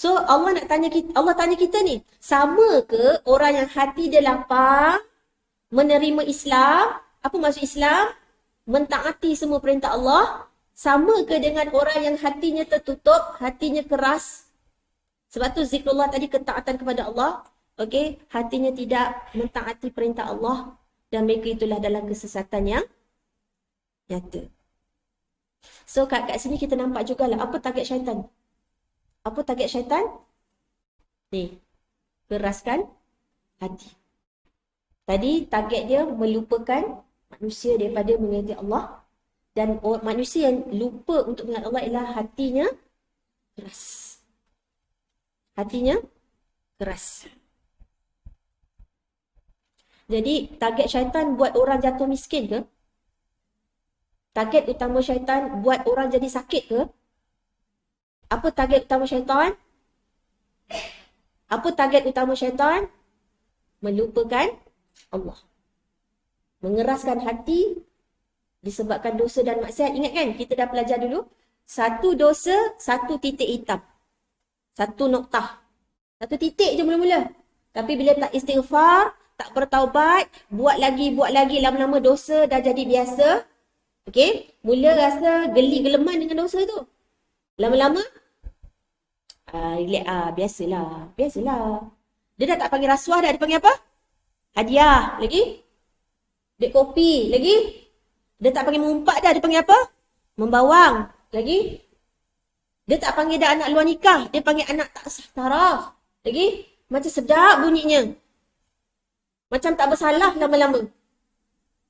So Allah nak tanya kita, Allah tanya kita ni, sama ke orang yang hati dia lapang menerima Islam? Apa maksud Islam? Mentaati semua perintah Allah. Sama ke dengan orang yang hatinya tertutup, hatinya keras? Sebab tu zikrullah tadi ketaatan kepada Allah. Okey, hatinya tidak mentaati perintah Allah dan mereka itulah dalam kesesatan yang nyata. So kat sini kita nampak jugalah apa target syaitan. Apa target syaitan? Ni, keraskan hati. Tadi target dia melupakan manusia daripada mengingati Allah. Dan manusia yang lupa untuk mengingat Allah ialah hatinya keras. Hatinya keras. Jadi target syaitan buat orang jatuh miskin ke? Target utama syaitan buat orang jadi sakit ke? Apa target utama syaitan? Apa target utama syaitan? Melupakan Allah. Mengeraskan hati disebabkan dosa dan maksiat. Ingat kan, kita dah belajar dulu. Satu dosa, satu titik hitam. Satu noktah. Satu titik je mula-mula. Tapi bila tak istighfar, tak bertaubat, buat lagi, lama-lama dosa dah jadi biasa. Okey, mula rasa geli geleman dengan dosa tu. Lama-lama, biasalah. Dia dah tak panggil rasuah dah, dia panggil apa? Hadiah. Lagi? Duit kopi. Lagi? Dia tak panggil mengumpat dah, dia panggil apa? Membawang. Lagi? Dia tak panggil dah anak luar nikah, dia panggil anak tak sah taraf. Lagi? Macam sedap bunyinya. Macam tak bersalah lama-lama.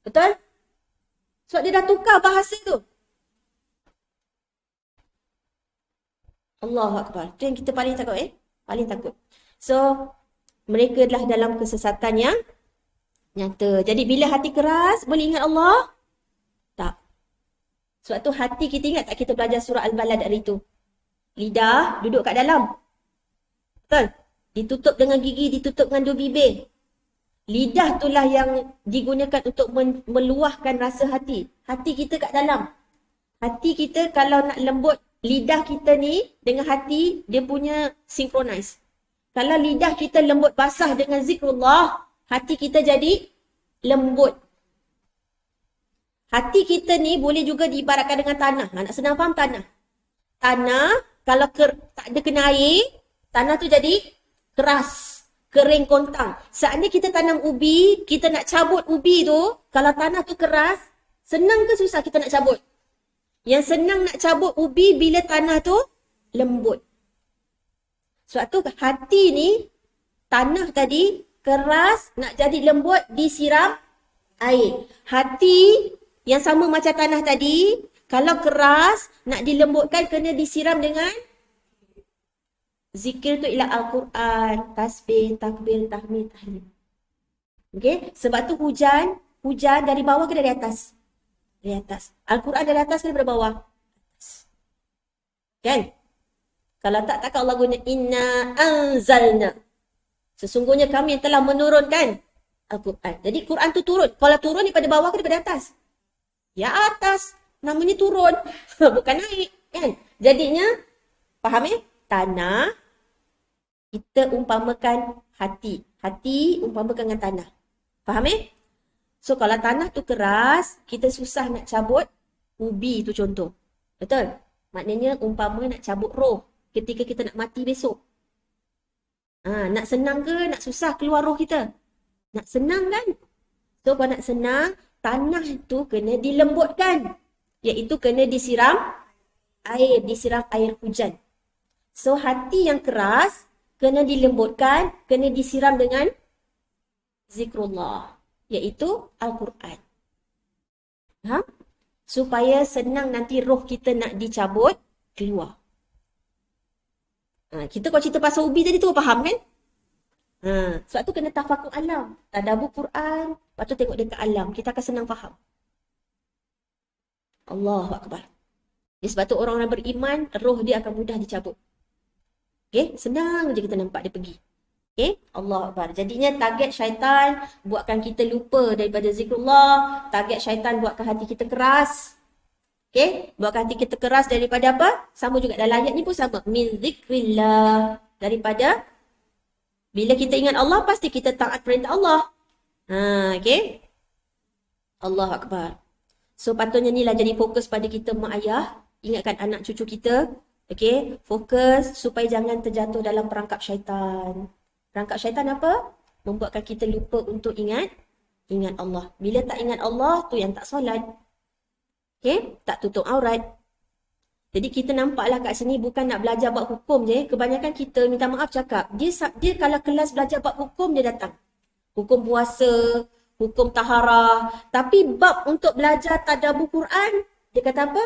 Betul? Sebab dia dah tukar bahasa tu. Allahu Akbar. Itu yang kita paling takut Paling takut. So, mereka adalah dalam kesesatan yang nyata. Jadi bila hati keras, boleh ingat Allah? Tak. Sebab tu hati kita ingat tak kita belajar surah Al-Balad hari tu? Lidah duduk kat dalam. Betul? Ditutup dengan gigi, ditutup dengan dua bibir. Lidah itulah yang digunakan untuk meluahkan rasa hati. Hati kita kat dalam. Hati kita kalau nak lembut, lidah kita ni dengan hati, dia punya synchronize. Kalau lidah kita lembut basah dengan zikrullah, hati kita jadi lembut. Hati kita ni boleh juga diibaratkan dengan tanah. Nak senang faham tanah. Tanah, kalau tak ada kena air, tanah tu jadi keras, kering kontang. Saatnya kita tanam ubi, kita nak cabut ubi tu, kalau tanah tu keras, senang ke susah kita nak cabut? Yang senang nak cabut ubi bila tanah tu lembut. Sebab tu hati ni, tanah tadi keras, nak jadi lembut, disiram air. Hati yang sama macam tanah tadi, kalau keras, nak dilembutkan kena disiram dengan zikir tu ialah Al-Quran, tasbih, takbir, tahmid, tahlil. Okey, sebab tu hujan dari bawah ke dari atas? Dari atas. Al-Quran dari atas ke dari bawah? Atas. Kan? Kalau tak, takkan Allah guna inna anzalna. Sesungguhnya kami yang telah menurunkan Al-Quran. Jadi Quran tu turun. Kalau turun daripada bawah ke daripada atas? Ya atas. Namanya turun. Bukan naik. Kan? Jadinya, faham Tanah Kita umpamakan hati. Hati umpamakan dengan tanah. Faham So kalau tanah tu keras, kita susah nak cabut ubi tu contoh. Betul? Maknanya umpama nak cabut roh ketika kita nak mati besok. Nak senang ke nak susah keluar roh kita? Nak senang kan? So kalau nak senang, tanah tu kena dilembutkan. Iaitu kena disiram air hujan. So hati yang keras kena dilembutkan, kena disiram dengan zikrullah, iaitu Al-Quran. Supaya senang nanti roh kita nak dicabut, keluar. Kita kalau cerita pasal ubi tadi tu faham kan? Sebab tu kena tafakur alam. Tadabbur Quran, lepas tu tengok dekat alam. Kita akan senang faham. Allahu Akbar. Sebab tu orang-orang beriman, roh dia akan mudah dicabut. Okay? Senang je kita nampak dia pergi. Okay? Allahu Akbar. Jadinya target syaitan buatkan kita lupa daripada zikrullah. Target syaitan buatkan hati kita keras. Okay? Buatkan hati kita keras daripada apa? Sama juga dalam ayat ni pun sama. Min zikrillah. Daripada bila kita ingat Allah, pasti kita taat perintah Allah. Okay? Allahu Akbar. So patutnya ni lah jadi fokus pada kita mak ayah. Ingatkan anak cucu kita. Okay? Fokus supaya jangan terjatuh dalam perangkap syaitan. Perangkap syaitan apa? Membuatkan kita lupa untuk ingat Allah. Bila tak ingat Allah, tu yang tak solat. Okay? Tak tutup aurat. Jadi kita nampaklah kat sini bukan nak belajar bab hukum je. Kebanyakan kita minta maaf cakap. Dia kalau kelas belajar bab hukum, dia datang. Hukum puasa, hukum taharah. Tapi bab untuk belajar tadabbur Quran, dia kata apa?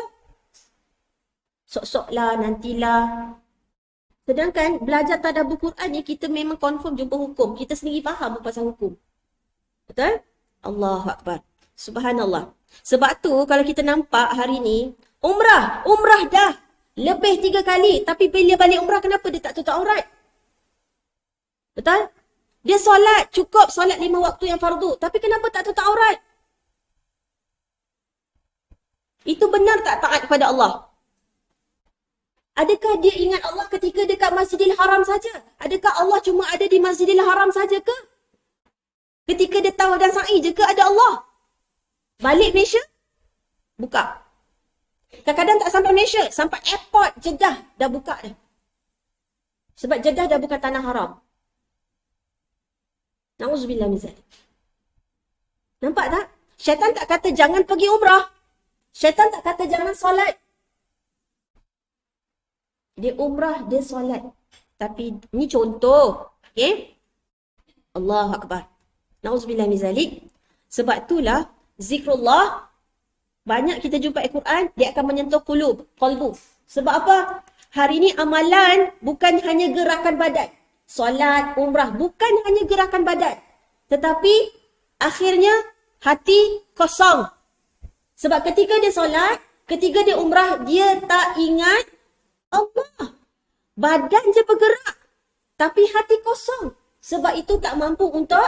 Sok-sok lah, nantilah. Sedangkan belajar tadabbur Quran ni, kita memang confirm jumpa hukum. Kita sendiri faham pasal hukum. Betul? Allahu Akbar. Subhanallah. Sebab tu kalau kita nampak hari ni, umrah dah lebih 3 kali. Tapi bila balik umrah, kenapa dia tak tutup aurat? Betul? Dia solat, cukup solat 5 waktu yang fardu. Tapi kenapa tak tutup aurat? Itu benar tak taat kepada Allah? Adakah dia ingat Allah ketika dekat Masjidil Haram saja? Adakah Allah cuma ada di Masjidil Haram saja ke? Ketika dia tawaf dan sa'i je ke ada Allah? Balik Malaysia, buka. Kadang-kadang tak sampai Malaysia, sampai airport Jeddah dah buka dah. Sebab Jeddah dah bukan tanah haram. Na'udzubillah min zalik. Nampak tak? Syaitan tak kata jangan pergi umrah. Syaitan tak kata jangan solat. Dia umrah, dia solat. Tapi ni contoh. Okay? Allahu Akbar. Na'udzubillah min zalik. Sebab itulah zikrullah, banyak kita jumpa Al-Quran, dia akan menyentuh qalbu. Sebab apa? Hari ni amalan bukan hanya gerakan badan. Solat, umrah, bukan hanya gerakan badan. Tetapi akhirnya hati kosong. Sebab ketika dia solat, ketika dia umrah, dia tak ingat Allah. Badan je bergerak. Tapi hati kosong. Sebab itu tak mampu untuk,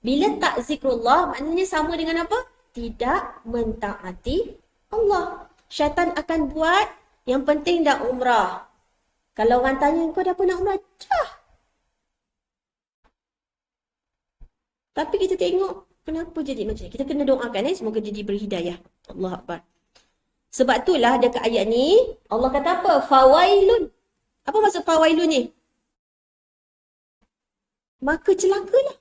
bila tak zikrullah, maknanya sama dengan apa? Tidak mentaati Allah. Syaitan akan buat, yang penting dah umrah. Kalau orang tanya, kau dah pernah umrah? Dah. Tapi kita tengok, kenapa jadi macam ni? Kita kena doakan semoga jadi berhidayah. Allah Akbar. Sebab itulah dekat ayat ni, Allah kata apa? Fawailun. Apa maksud fawailun ni? Maka celakalah.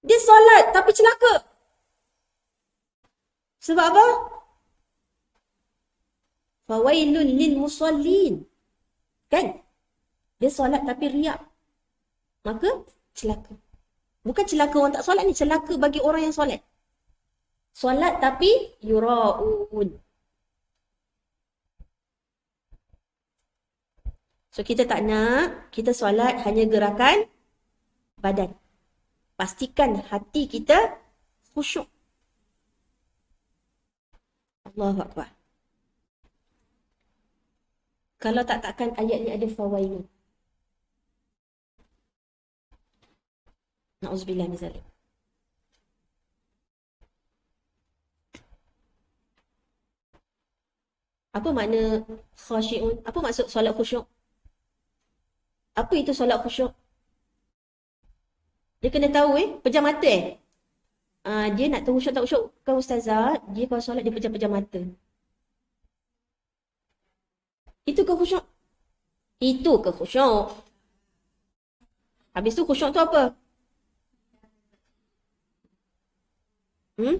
Dia solat tapi celaka. Sebab apa? Fawailun lil musallin. Kan? Dia solat tapi riak. Maka celaka. Bukan celaka orang tak solat ni, celaka bagi orang yang solat. Solat tapi yura'un. So kita tak nak kita solat hanya gerakan badan. Pastikan hati kita khusyuk. Allahu Akbar. Kalau takkan ayat ni ada fawailun. Na'udzubillah min zalik. Apa makna khasyi'un? Apa maksud solat khusyuk? Apa itu solat khusyuk? Dia kena tahu pejam mata dia nak tahu khusyuk tak khusyuk kan ustazah, dia kalau solat dia pejam-pejam mata. Itu ke khusyuk? Itu ke khusyuk. Habis tu khusyuk tu apa? Hmm?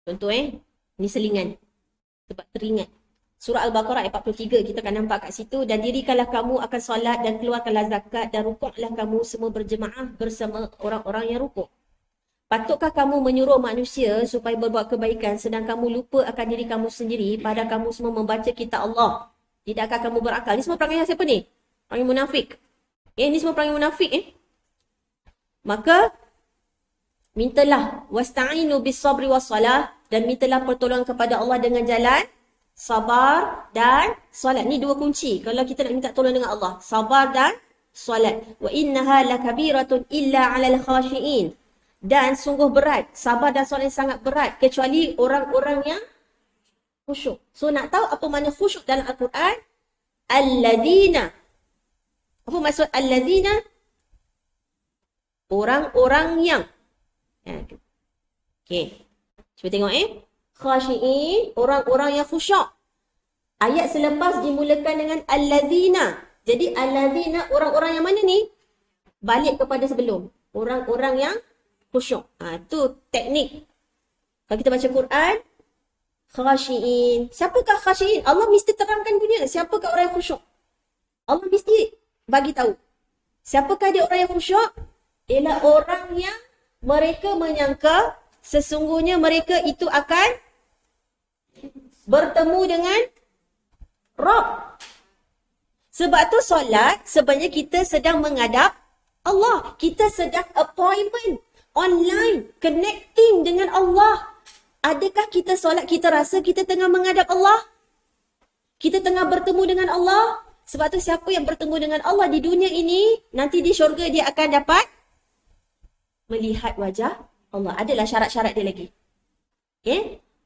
Contoh ni selingan. Sebab teringat. Surah Al-Baqarah ayat 43 kita akan nampak kat situ. Dan dirikanlah kamu akan solat dan keluarkanlah zakat dan rukuklah kamu semua berjemaah bersama orang-orang yang rukuk. Patutkah kamu menyuruh manusia supaya berbuat kebaikan sedang kamu lupa akan diri kamu sendiri pada kamu semua membaca kitab Allah? Tidakkah kamu berakal? Ni semua perangai siapa ni? Perangai munafik. Ni semua perangai munafik Maka mintalah wasta'inu bis sabri was salah dan mintalah pertolongan kepada Allah dengan jalan sabar dan solat. Ni dua kunci kalau kita nak minta tolong dengan Allah. Sabar dan solat. Wa innaha lakabiratun illa 'alal khashiin. Dan sungguh berat. Sabar dan solat sangat berat kecuali orang-orang yang khusyuk. So nak tahu apa makna khusyuk dalam Al-Quran? Alladzina. Apa maksud alladzina? Orang-orang yang. Okey. Cuba tengok khashiin, orang-orang yang khusyuk. Ayat selepas dimulakan dengan alladzina. Jadi alladzina orang-orang yang mana ni? Balik kepada sebelum. Orang-orang yang khusyuk. Tu teknik. Kalau kita baca Quran, khashiin. Siapakah khashiin? Allah mesti terangkan dunia. Siapakah orang yang khusyuk? Allah mesti bagi tahu. Siapakah dia orang yang khusyuk? Ialah orang yang mereka menyangka sesungguhnya mereka itu akan bertemu dengan Rabb. Sebab tu solat sebenarnya kita sedang menghadap Allah. Kita sedang appointment online, connecting dengan Allah. Adakah kita solat kita rasa kita tengah menghadap Allah? Kita tengah bertemu dengan Allah? Sebab tu siapa yang bertemu dengan Allah di dunia ini, nanti di syurga dia akan dapat melihat wajah Allah. Adalah syarat-syarat dia lagi.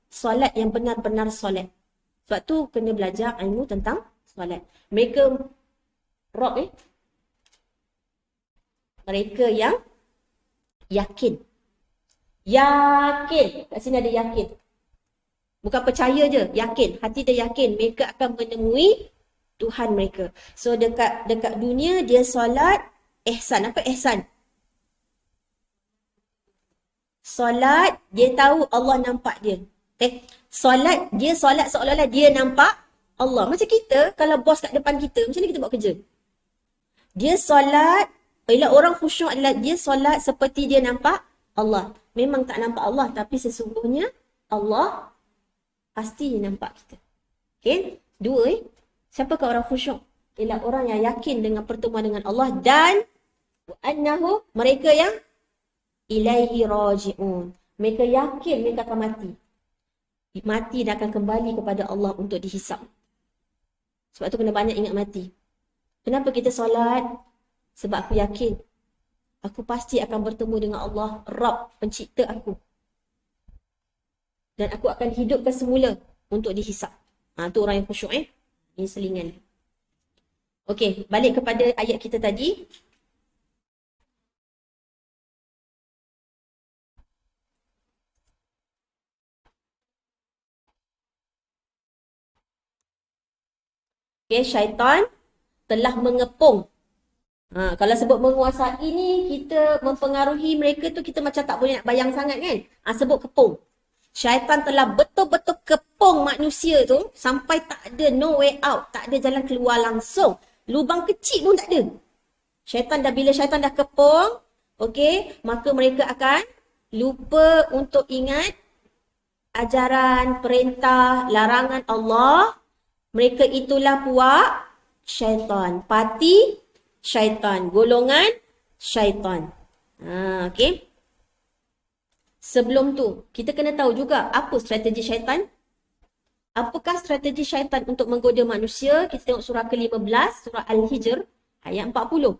Solat yang benar-benar solat. Sebab tu kena belajar ilmu tentang solat. Mereka Rabb mereka yang yakin. Yakin. Kat sini ada yakin. Bukan percaya je, yakin. Hati dia yakin mereka akan menemui Tuhan mereka. So dekat dunia dia solat ihsan. Apa ihsan? Solat dia tahu Allah nampak dia. Solat dia solat seolah-olah dia nampak Allah. Macam kita kalau bos kat depan kita, macam mana kita buat kerja? Dia solat, bila orang khusyuk adalah dia solat seperti dia nampak Allah. Memang tak nampak Allah tapi sesungguhnya Allah pasti nampak kita. Dua siapakah orang khusyuk? Ialah orang yang yakin dengan pertemuan dengan Allah dan annahu mereka yang ilaihi raji'un. Mereka yakin mereka akan mati. Mati dan akan kembali kepada Allah untuk dihisap. Sebab tu kena banyak ingat mati. Kenapa kita solat? Sebab aku yakin aku pasti akan bertemu dengan Allah, Rabb, pencipta aku. Dan aku akan hidupkan semula untuk dihisap. Tu orang yang khusyuk Ini selingan. Okey, balik kepada ayat kita tadi. Syaitan telah mengepung. Kalau sebut menguasai ni, kita mempengaruhi mereka tu, kita macam tak boleh nak bayang sangat kan. Sebut kepung. Syaitan telah betul-betul kepung manusia tu sampai tak ada no way out. Tak ada jalan keluar langsung. Lubang kecil pun tak ada. Bila syaitan dah kepung, maka mereka akan lupa untuk ingat ajaran, perintah, larangan Allah. Mereka itulah puak syaitan. Parti syaitan. Golongan syaitan. Sebelum tu, kita kena tahu juga apa strategi syaitan. Apakah strategi syaitan untuk menggoda manusia? Kita tengok surah ke-15, surah Al-Hijr, ayat 40.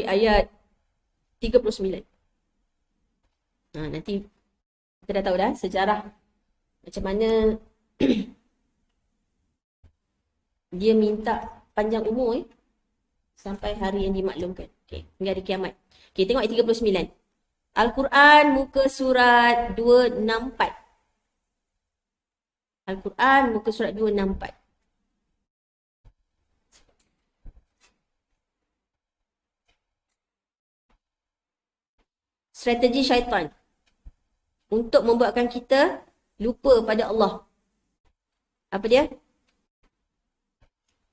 Ayat 39. Nanti kita dah tahu dah sejarah macam mana dia minta panjang umur sampai hari yang dimaklumkan. Okay, hingga hari kiamat. Okay, tengok ayat 39. Al-Quran muka surat 264. Al-Quran muka surat 264. Strategi syaitan untuk membuatkan kita lupa pada Allah. Apa dia?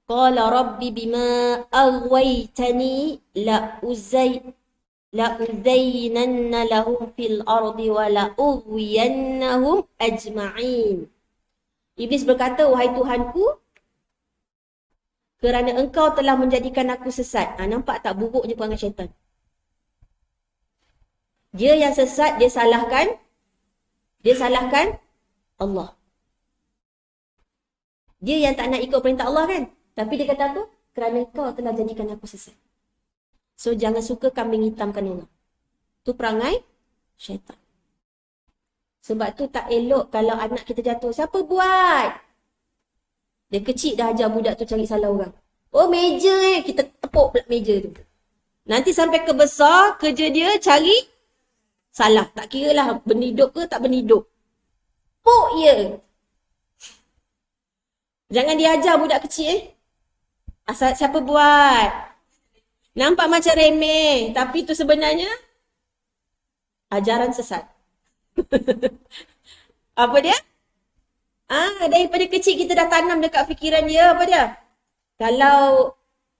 Qala rabbi bima aghwaytani la'uzayyinanna lahum fil ardi wa la'ughwiyannahum ajma'in. Iblis berkata, wahai Tuhanku, kerana engkau telah menjadikan aku sesat. Nampak tak buruknya perangai syaitan? Dia yang sesat, dia salahkan Allah. Dia yang tak nak ikut perintah Allah kan? Tapi dia kata apa? Kerana kau telah jadikan aku sesat. So, jangan suka kambing hitamkan orang. Tu perangai syaitan. Sebab tu tak elok kalau anak kita jatuh. Siapa buat? Dia kecil dah ajar budak tu cari salah orang. Oh, meja kita tepuk pula meja tu. Nanti sampai ke besar, kerja dia cari salah. Tak kira lah benda hidup ke tak benda hidup. Puk je. Jangan diajar budak kecil asal siapa buat. Nampak macam remeh. Tapi tu sebenarnya ajaran sesat. Apa dia? Daripada kecil kita dah tanam dekat fikiran dia. Apa dia? Kalau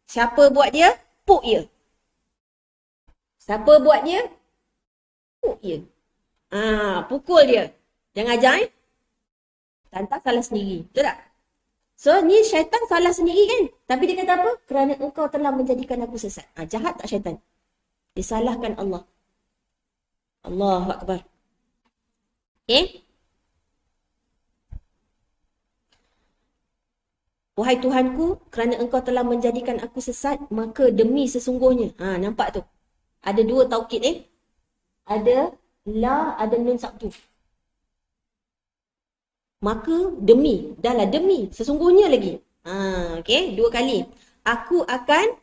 siapa buat dia, puk je. Siapa buat dia, puk je. Pukul dia. Jangan ajar Tantang salah sendiri. Betul tak? So, ni syaitan salah sendiri kan? Tapi dia kata apa? Kerana engkau telah menjadikan aku sesat. Jahat tak syaitan? Dia salahkan Allah. Allahu Akbar. Okay? Wahai Tuhanku, kerana engkau telah menjadikan aku sesat, maka demi sesungguhnya. Nampak tu? Ada dua taukid Ada la, ada nun sabtu. Maka demi, dahlah demi, sesungguhnya lagi. Okay, dua kali. Aku akan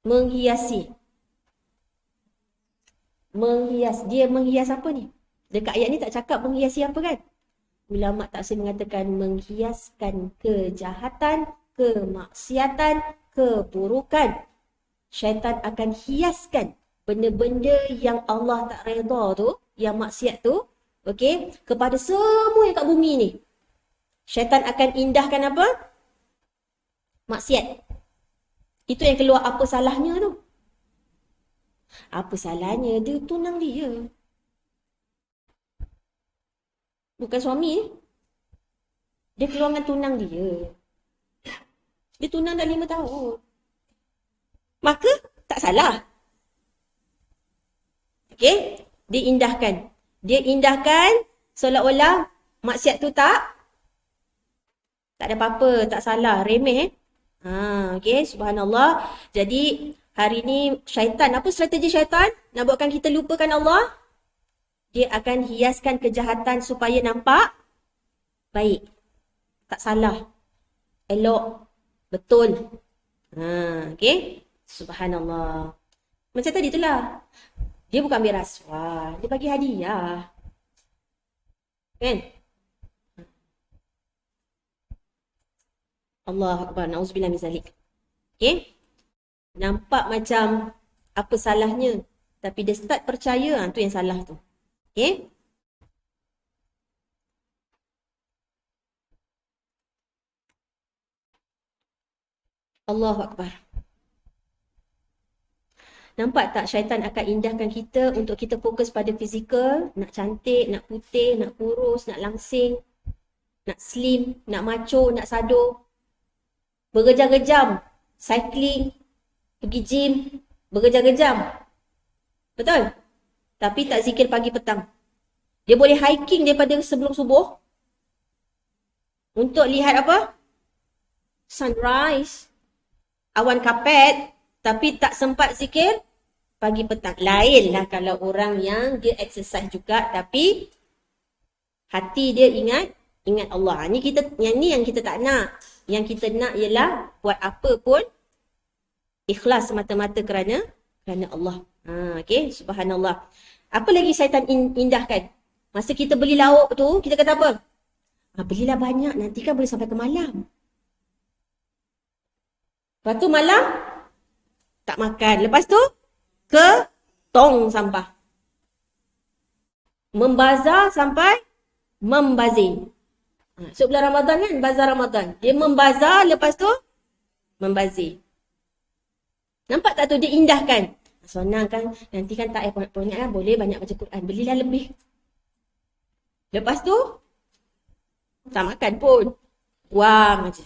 menghiasi. Menghias. Dia menghias apa ni? Dekat ayat ni tak cakap menghiasi apa kan? Ulama tafsir mengatakan menghiaskan kejahatan, kemaksiatan, keburukan. Syaitan akan hiaskan benda-benda yang Allah tak redha tu, yang maksiat tu, okey, kepada semua yang kat bumi ni. Syaitan akan indahkan apa? Maksiat. Itu yang keluar apa salahnya tu. Apa salahnya? Dia tunang dia. Bukan suami. Dia keluar dengan tunang dia. Dia tunang dah 5 tahun. Maka tak salah. Okey, dia indahkan. Dia indahkan seolah-olah maksiat tu tak ada apa-apa, tak salah, remeh. Okey, subhanallah. Jadi hari ni syaitan, apa strategi syaitan? Nak buatkan kita lupakan Allah. Dia akan hiaskan kejahatan supaya nampak baik. Tak salah. Elok. Betul. Okey. Subhanallah. Macam tadi itulah. Dia bukan ambil rasuah. Dia bagi hadiah. Kan? Allahu Akbar. Na'udzubillah min zalik. Okay? Nampak macam apa salahnya. Tapi dia start percaya. Tu yang salah tu. Okay? Allahu Akbar. Nampak tak syaitan akan indahkan kita untuk kita fokus pada fizikal, nak cantik, nak putih, nak kurus, nak langsing, nak slim, nak macho, nak sado. Bergejam-gejam, cycling, pergi gym, bergejam-gejam. Betul? Tapi tak zikir pagi petang. Dia boleh hiking daripada sebelum subuh untuk lihat apa? Sunrise, awan kapet, tapi tak sempat zikir pagi petang. Lain lah kalau orang yang dia exercise juga tapi hati dia ingat Allah. Yang kita tak nak. Yang kita nak ialah buat apa pun ikhlas semata-mata kerana Allah. Okey, subhanallah. Apa lagi syaitan indahkan? Masa kita beli lauk tu, kita kata apa? Belilah banyak, nanti kan boleh sampai ke malam. Lepas tu malam, tak makan. Lepas tu, ke tong sampah. Membazar sampai membazir. So, bulan Ramadan kan, bazar Ramadan. Dia membazar, lepas tu, membazir. Nampak tak tu, dia indahkan. Senang kan, nanti kan tak payah banyak lah, boleh banyak baca Quran. Belilah lebih. Lepas tu, tak makan pun. Buang aja.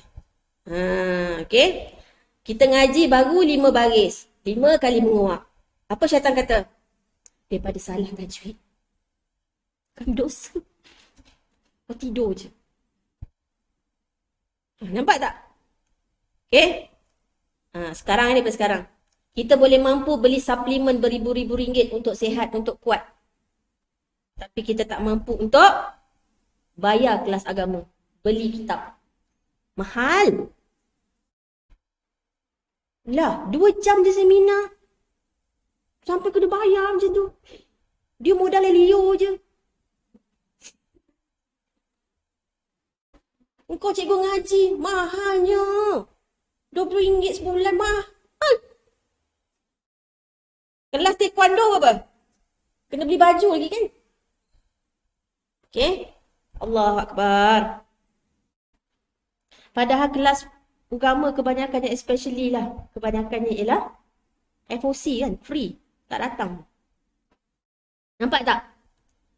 Okay. Kita ngaji baru 5 baris. 5 kali menguap. Apa syaitan kata? Daripada salah tajwid. Kan dosa. Kau tidur je. Nampak tak? Okay. Sekarang ni sekarang. Kita boleh mampu beli suplemen beribu-ribu ringgit untuk sihat, untuk kuat. Tapi kita tak mampu untuk bayar kelas agama. Beli kitab. Mahal. Lah, 2 jam je seminar. Sampai kena bayar macam tu. Dia modal liur je. Engkau cikgu ngaji, mahalnya. RM20 sebulan, mahal. Kelas taekwondo apa? Kena beli baju lagi kan? Okay. Allahu Akbar. Padahal kelas agama kebanyakannya, especially lah, kebanyakannya ialah FOC kan, free. Tak datang. Nampak tak?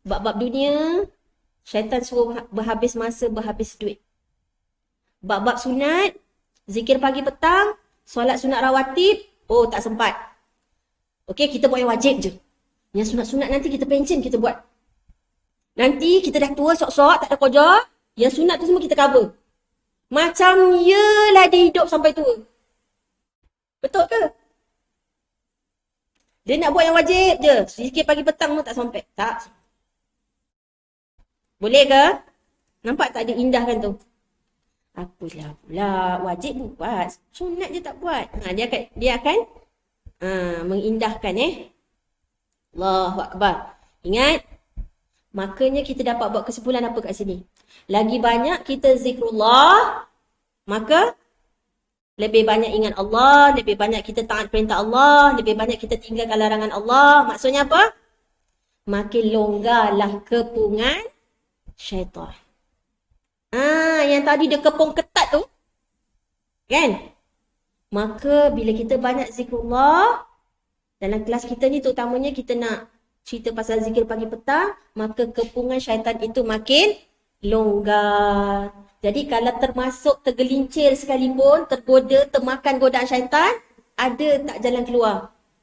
Bab-bab dunia, syaitan suruh berhabis masa, berhabis duit. Bab-bab sunat, zikir pagi petang, solat sunat rawatib, tak sempat. Okay, kita buat yang wajib je. Yang sunat-sunat nanti kita pencen, kita buat. Nanti kita dah tua, sok-sok, tak ada kerja. Yang sunat tu semua kita cover. Macam yelah dia hidup sampai tua. Betul ke? Dia nak buat yang wajib je. Sikit pagi petang pun tak sampai. Tak. Boleh ke? Nampak tak dia indahkan tu? Apalah pula. Wajib buat. Sunat je tak buat. Dia akan mengindahkan Allahu Akbar. Ingat? Makanya kita dapat buat kesimpulan apa kat sini? Lagi banyak kita zikrullah, maka lebih banyak ingat Allah, lebih banyak kita taat perintah Allah, lebih banyak kita tinggalkan larangan Allah. Maksudnya apa? Makin longgarlah kepungan syaitan. Yang tadi dia kepung ketat tu, kan? Maka bila kita banyak zikrullah, dalam kelas kita ni terutamanya kita nak cerita pasal zikir pagi petang, maka kepungan syaitan itu makin longgar. Jadi kalau termasuk tergelincir sekalipun, tergoda, termakan godaan syaitan, ada tak jalan keluar?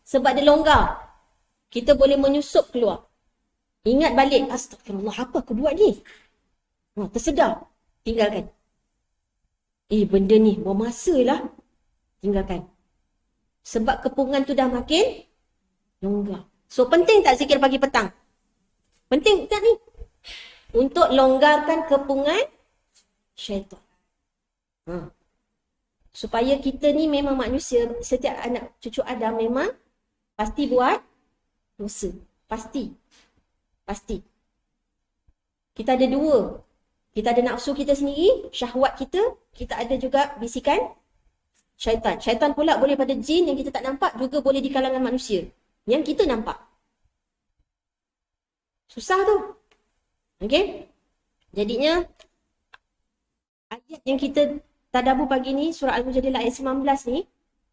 Sebab dia longgar. Kita boleh menyusup keluar. Ingat balik, astagfirullah, apa aku buat ni? Tersedar. Tinggalkan. Benda ni, buang masa lah. Tinggalkan. Sebab kepungan tu dah makin longgar. So, penting tak zikir pagi petang? Penting tak ni? Untuk longgarkan kepungan syaitan. Supaya kita ni memang manusia, setiap anak cucu Adam memang pasti buat dosa. Pasti. Kita ada 2. Kita ada nafsu kita sendiri, syahwat kita. Kita ada juga bisikan syaitan. Syaitan pula boleh pada jin yang kita tak nampak, juga boleh di kalangan manusia yang kita nampak. Susah tu. Okay? Jadinya, ayat yang kita tadabbur pagi ni, surah Al-Mujadilah ayat 19 ni.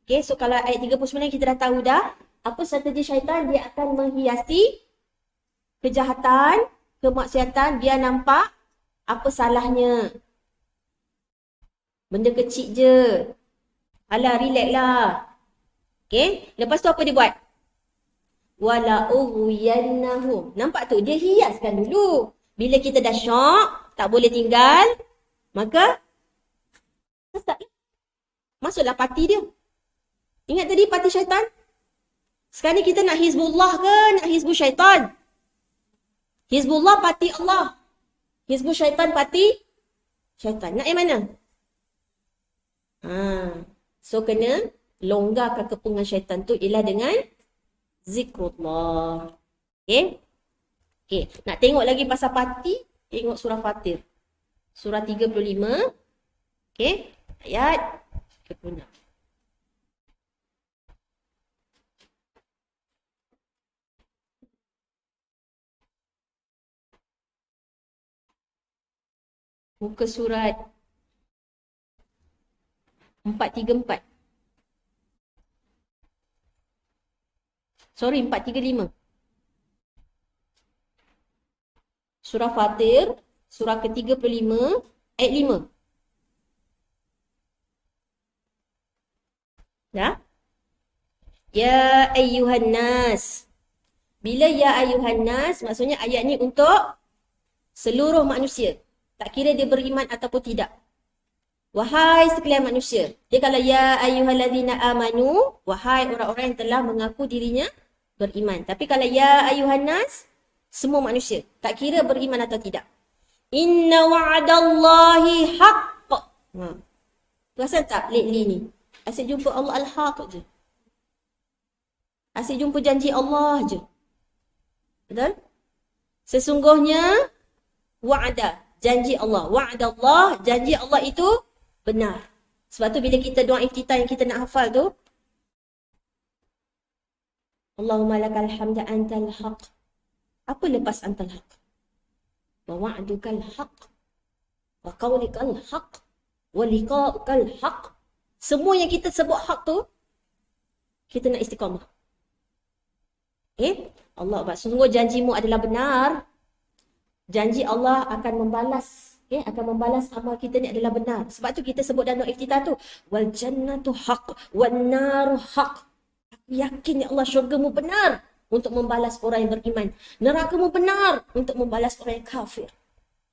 Okay, so kalau ayat 39 kita dah tahu dah, apa strategi syaitan, dia akan menghiasi kejahatan, kemaksiatan, biar nampak apa salahnya. Benda kecil je. Alah, relax lah. Okay, lepas tu apa dia buat? Wala ughwiyannahum. Nampak tu? Dia hiaskan dulu. Bila kita dah syok, tak boleh tinggal, maka masuklah parti dia. Ingat tadi parti syaitan? Sekarang ni kita nak Hizbullah ke nak Hizbul Syaitan? Hizbullah parti Allah. Hizbul Syaitan parti syaitan. Nak yang mana? So kena longgarkan kepungan syaitan tu ialah dengan zikrullah. Okay? Okay. Nak tengok lagi pasal parti? Tengok surah Fatir. Surah 35. Okay? Ayat 36. Muka surat 434. Sorry, 435. Surah Fatir, surah ke-35, ayat 5. Dah? Ya ayyuhan nas. Bila ya ayyuhan nas, maksudnya ayat ni untuk seluruh manusia. Tak kira dia beriman ataupun tidak. Wahai sekalian manusia. Dia kalau ya ayyuhallazina amanu, wahai orang-orang yang telah mengaku dirinya beriman. Tapi kalau ya ayyuhan nas, semua manusia. Tak kira beriman atau tidak. Inna wa'adallahi haqq. Perasan tak lately ni? Asyik jumpa Allah al-haq je. Asyik jumpa janji Allah je. Betul? Sesungguhnya wa'ada, janji Allah. Wa'ada Allah, janji Allah itu benar. Sebab tu bila kita doa iftitah yang kita nak hafal tu, Allahumma lakal hamda antal haq. Apa lepas antal haq? Wa wa'dukal haq. Wa qawlikal haq. Wa liqa'ukal haq. Semua yang kita sebut hak tu, kita nak istiqamah. Allah, sungguh janjimu adalah benar. Janji Allah akan membalas. Akan membalas amal kita ni adalah benar. Sebab tu kita sebut dalam iftitah tu. Wal jannatu haq. Wal naru haq. Aku yakin ya Allah syurgamu benar untuk membalas orang yang beriman. Nerakamu benar untuk membalas orang yang kafir.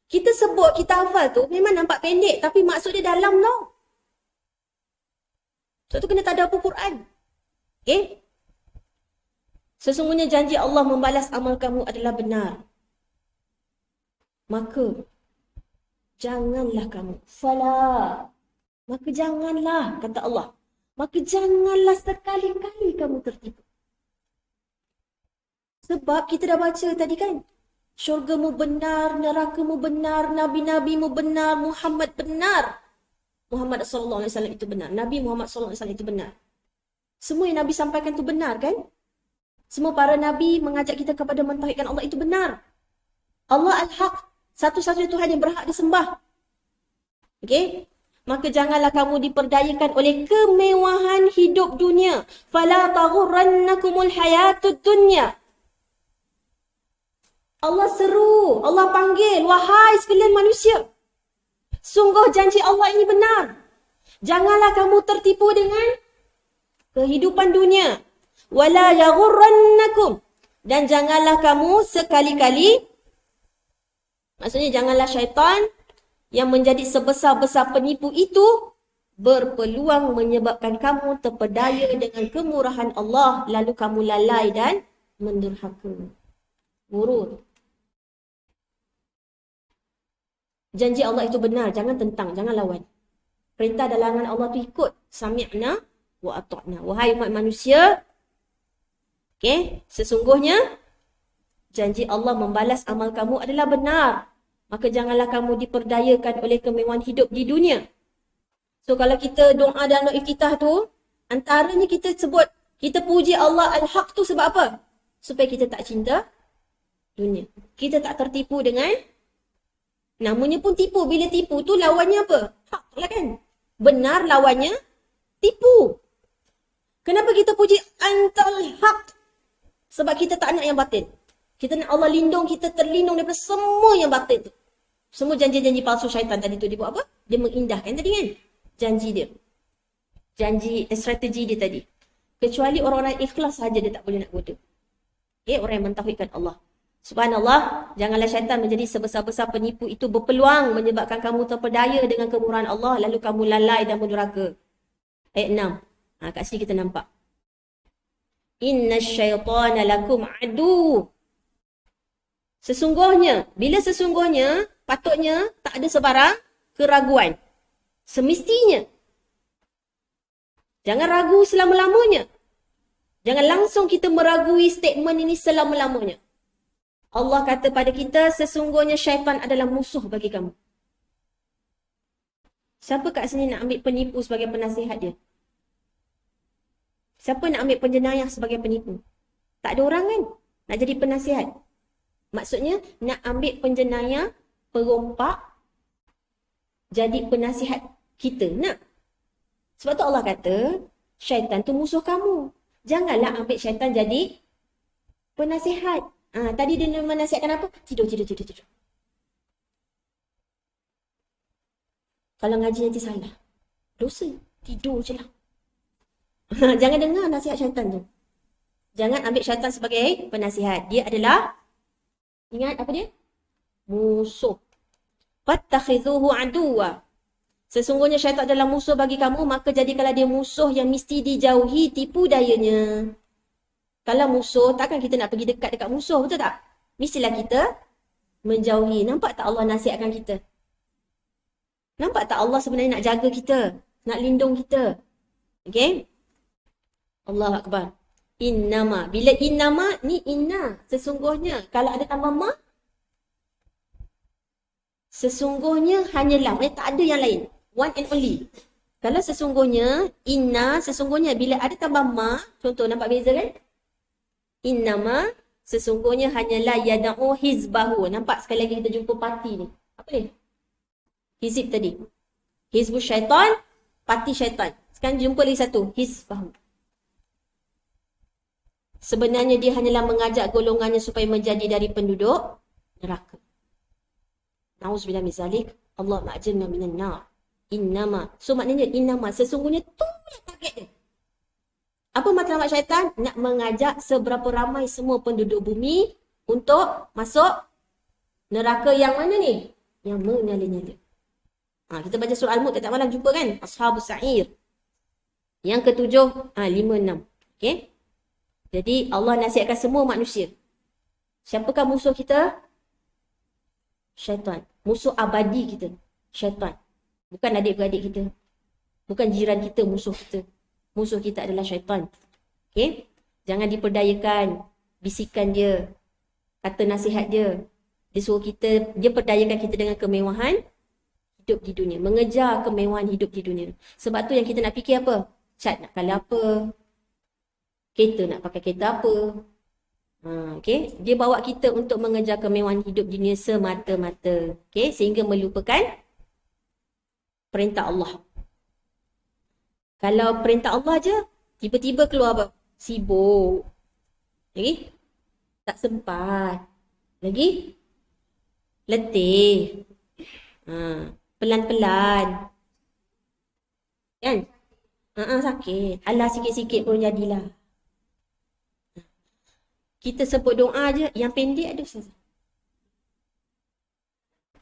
Kita sebut, kita hafal tu memang nampak pendek. Tapi maksud dia dalam tau. Sebab tu kena tadabbur Quran. Sesungguhnya janji Allah membalas amal kamu adalah benar. Maka janganlah kamu. Fala. Maka janganlah, kata Allah. Maka janganlah sekali-kali kamu tertipu. Sebab kita dah baca tadi kan. Syurgamu benar, nerakamu benar, nabi-nabimu benar, Muhammad benar. Muhammad SAW itu benar. Nabi Muhammad SAW itu benar. Semua yang Nabi sampaikan itu benar kan? Semua para Nabi mengajak kita kepada mentauhidkan Allah itu benar. Allah Al-Haq. Satu-satunya Tuhan yang berhak disembah. Maka janganlah kamu diperdayakan oleh kemewahan hidup dunia. Fala taghurrannakumul hayatud dunya. Allah seru, Allah panggil, wahai sekalian manusia. Sungguh janji Allah ini benar. Janganlah kamu tertipu dengan kehidupan dunia. Wala yaghurrannakum. Dan janganlah kamu sekali-kali, maksudnya janganlah syaitan yang menjadi sebesar-besar penipu itu berpeluang menyebabkan kamu terpedaya dengan kemurahan Allah lalu kamu lalai dan mendurhaka. Gurur. Janji Allah itu benar, jangan tentang, jangan lawan. Perintah dan larangan Allah itu ikut. Sami'na wa ata'na. Wahai umat manusia, sesungguhnya janji Allah membalas amal kamu adalah benar. Maka janganlah kamu diperdayakan oleh kemewahan hidup di dunia. So kalau kita doa dan doa iftitah tu, antaranya kita sebut, kita puji Allah Al-Haq tu sebab apa? Supaya kita tak cinta dunia. Kita tak tertipu dengan, namanya pun tipu. Bila tipu tu lawannya apa? Hak lah kan? Benar lawannya tipu. Kenapa kita puji Antal Haq? Sebab kita tak nak yang batin. Kita nak Allah lindung, kita terlindung daripada semua yang batin tu. Semua janji-janji palsu syaitan tadi tu dia buat apa? Dia mengindahkan tadi kan? Janji dia. Janji, strategi dia tadi. Kecuali orang-orang ikhlas saja dia tak boleh nak goda. Orang yang mentauhidkan Allah. Subhanallah, janganlah syaitan menjadi sebesar-besar penipu itu berpeluang menyebabkan kamu terpedaya dengan kemurahan Allah lalu kamu lalai dan mendurhaka. Ayat 6. Kat sini kita nampak. Innasyaitana lakum adu. Sesungguhnya, bila sesungguhnya, patutnya tak ada sebarang keraguan. Semestinya. Jangan ragu selama-lamanya. Jangan langsung kita meragui statement ini selama-lamanya. Allah kata pada kita, sesungguhnya syaitan adalah musuh bagi kamu. Siapa kat sini nak ambil penipu sebagai penasihat dia? Siapa nak ambil penjenayah sebagai penipu? Tak ada orang kan? Nak jadi penasihat. Maksudnya, nak ambil penjenayah, perompak, jadi penasihat kita. Nak. Sebab tu Allah kata, syaitan tu musuh kamu. Janganlah ambil syaitan jadi penasihat. Tadi dia menasihatkan apa? Tidur. Kalau ngaji nanti salah. Dosa. Tidur je lah. Jangan dengar nasihat syaitan tu. Jangan ambil syaitan sebagai penasihat. Dia adalah, ingat apa dia? Musuh. Fattakhidhuhu aduwa. Sesungguhnya syaitan adalah musuh bagi kamu, maka jadikanlah dia musuh yang mesti dijauhi tipu dayanya. Kalau musuh, takkan kita nak pergi dekat musuh, betul tak? Mestilah kita menjauhi. Nampak tak Allah nasihatkan kita? Nampak tak Allah sebenarnya nak jaga kita? Nak lindung kita? Okay? Allah Akbar. Innama. Bila innama, ni inna. Sesungguhnya. Kalau ada tambah ma, sesungguhnya hanyalah. Tak ada yang lain. One and only. Kalau sesungguhnya, inna, sesungguhnya. Bila ada tambah ma, contoh nampak beza kan? Innama, sesungguhnya hanyalah yada'u hizbahu. Nampak sekali lagi kita jumpa parti ni. Apa ni? Hizib tadi. Hizbus syaitan, parti syaitan. Sekarang jumpa lagi satu. Hizbahu. Sebenarnya dia hanyalah mengajak golongannya supaya menjadi dari penduduk neraka. Na'udzubillah min zalik. Allah ma'ajirna minan nar. Innama. So maknanya innama. Sesungguhnya tu yang target dia. Apa matlamat syaitan? Nak mengajak seberapa ramai semua penduduk bumi untuk masuk neraka yang mana ni? Yang menyala-nyala. Kita baca surah Al-Mulk tak malam jumpa kan? Ashabus Sa'ir. Yang ketujuh, 5, 6. Okay? Jadi Allah nasihatkan semua manusia. Siapakah musuh kita? Syaitan. Musuh abadi kita. Syaitan. Bukan adik-beradik kita. Bukan jiran kita musuh kita. Musuh kita adalah syaitan. Okay? Jangan diperdayakan bisikan dia. Kata nasihat dia. Dia suruh kita, dia perdayakan kita dengan kemewahan hidup di dunia. Mengejar kemewahan hidup di dunia. Sebab tu yang kita nak fikir apa? Cat nak kala apa? Kereta nak pakai kereta apa? Okay? Dia bawa kita untuk mengejar kemewahan hidup dunia semata-mata. Okay? Sehingga melupakan perintah Allah. Kalau perintah Allah je, tiba-tiba keluar apa? Sibuk. Lagi? Tak sempat. Lagi? Letih. Pelan-pelan. Kan? Sakit. Alah sikit-sikit pun jadilah. Kita sebut doa je, yang pendek ada Ustazah.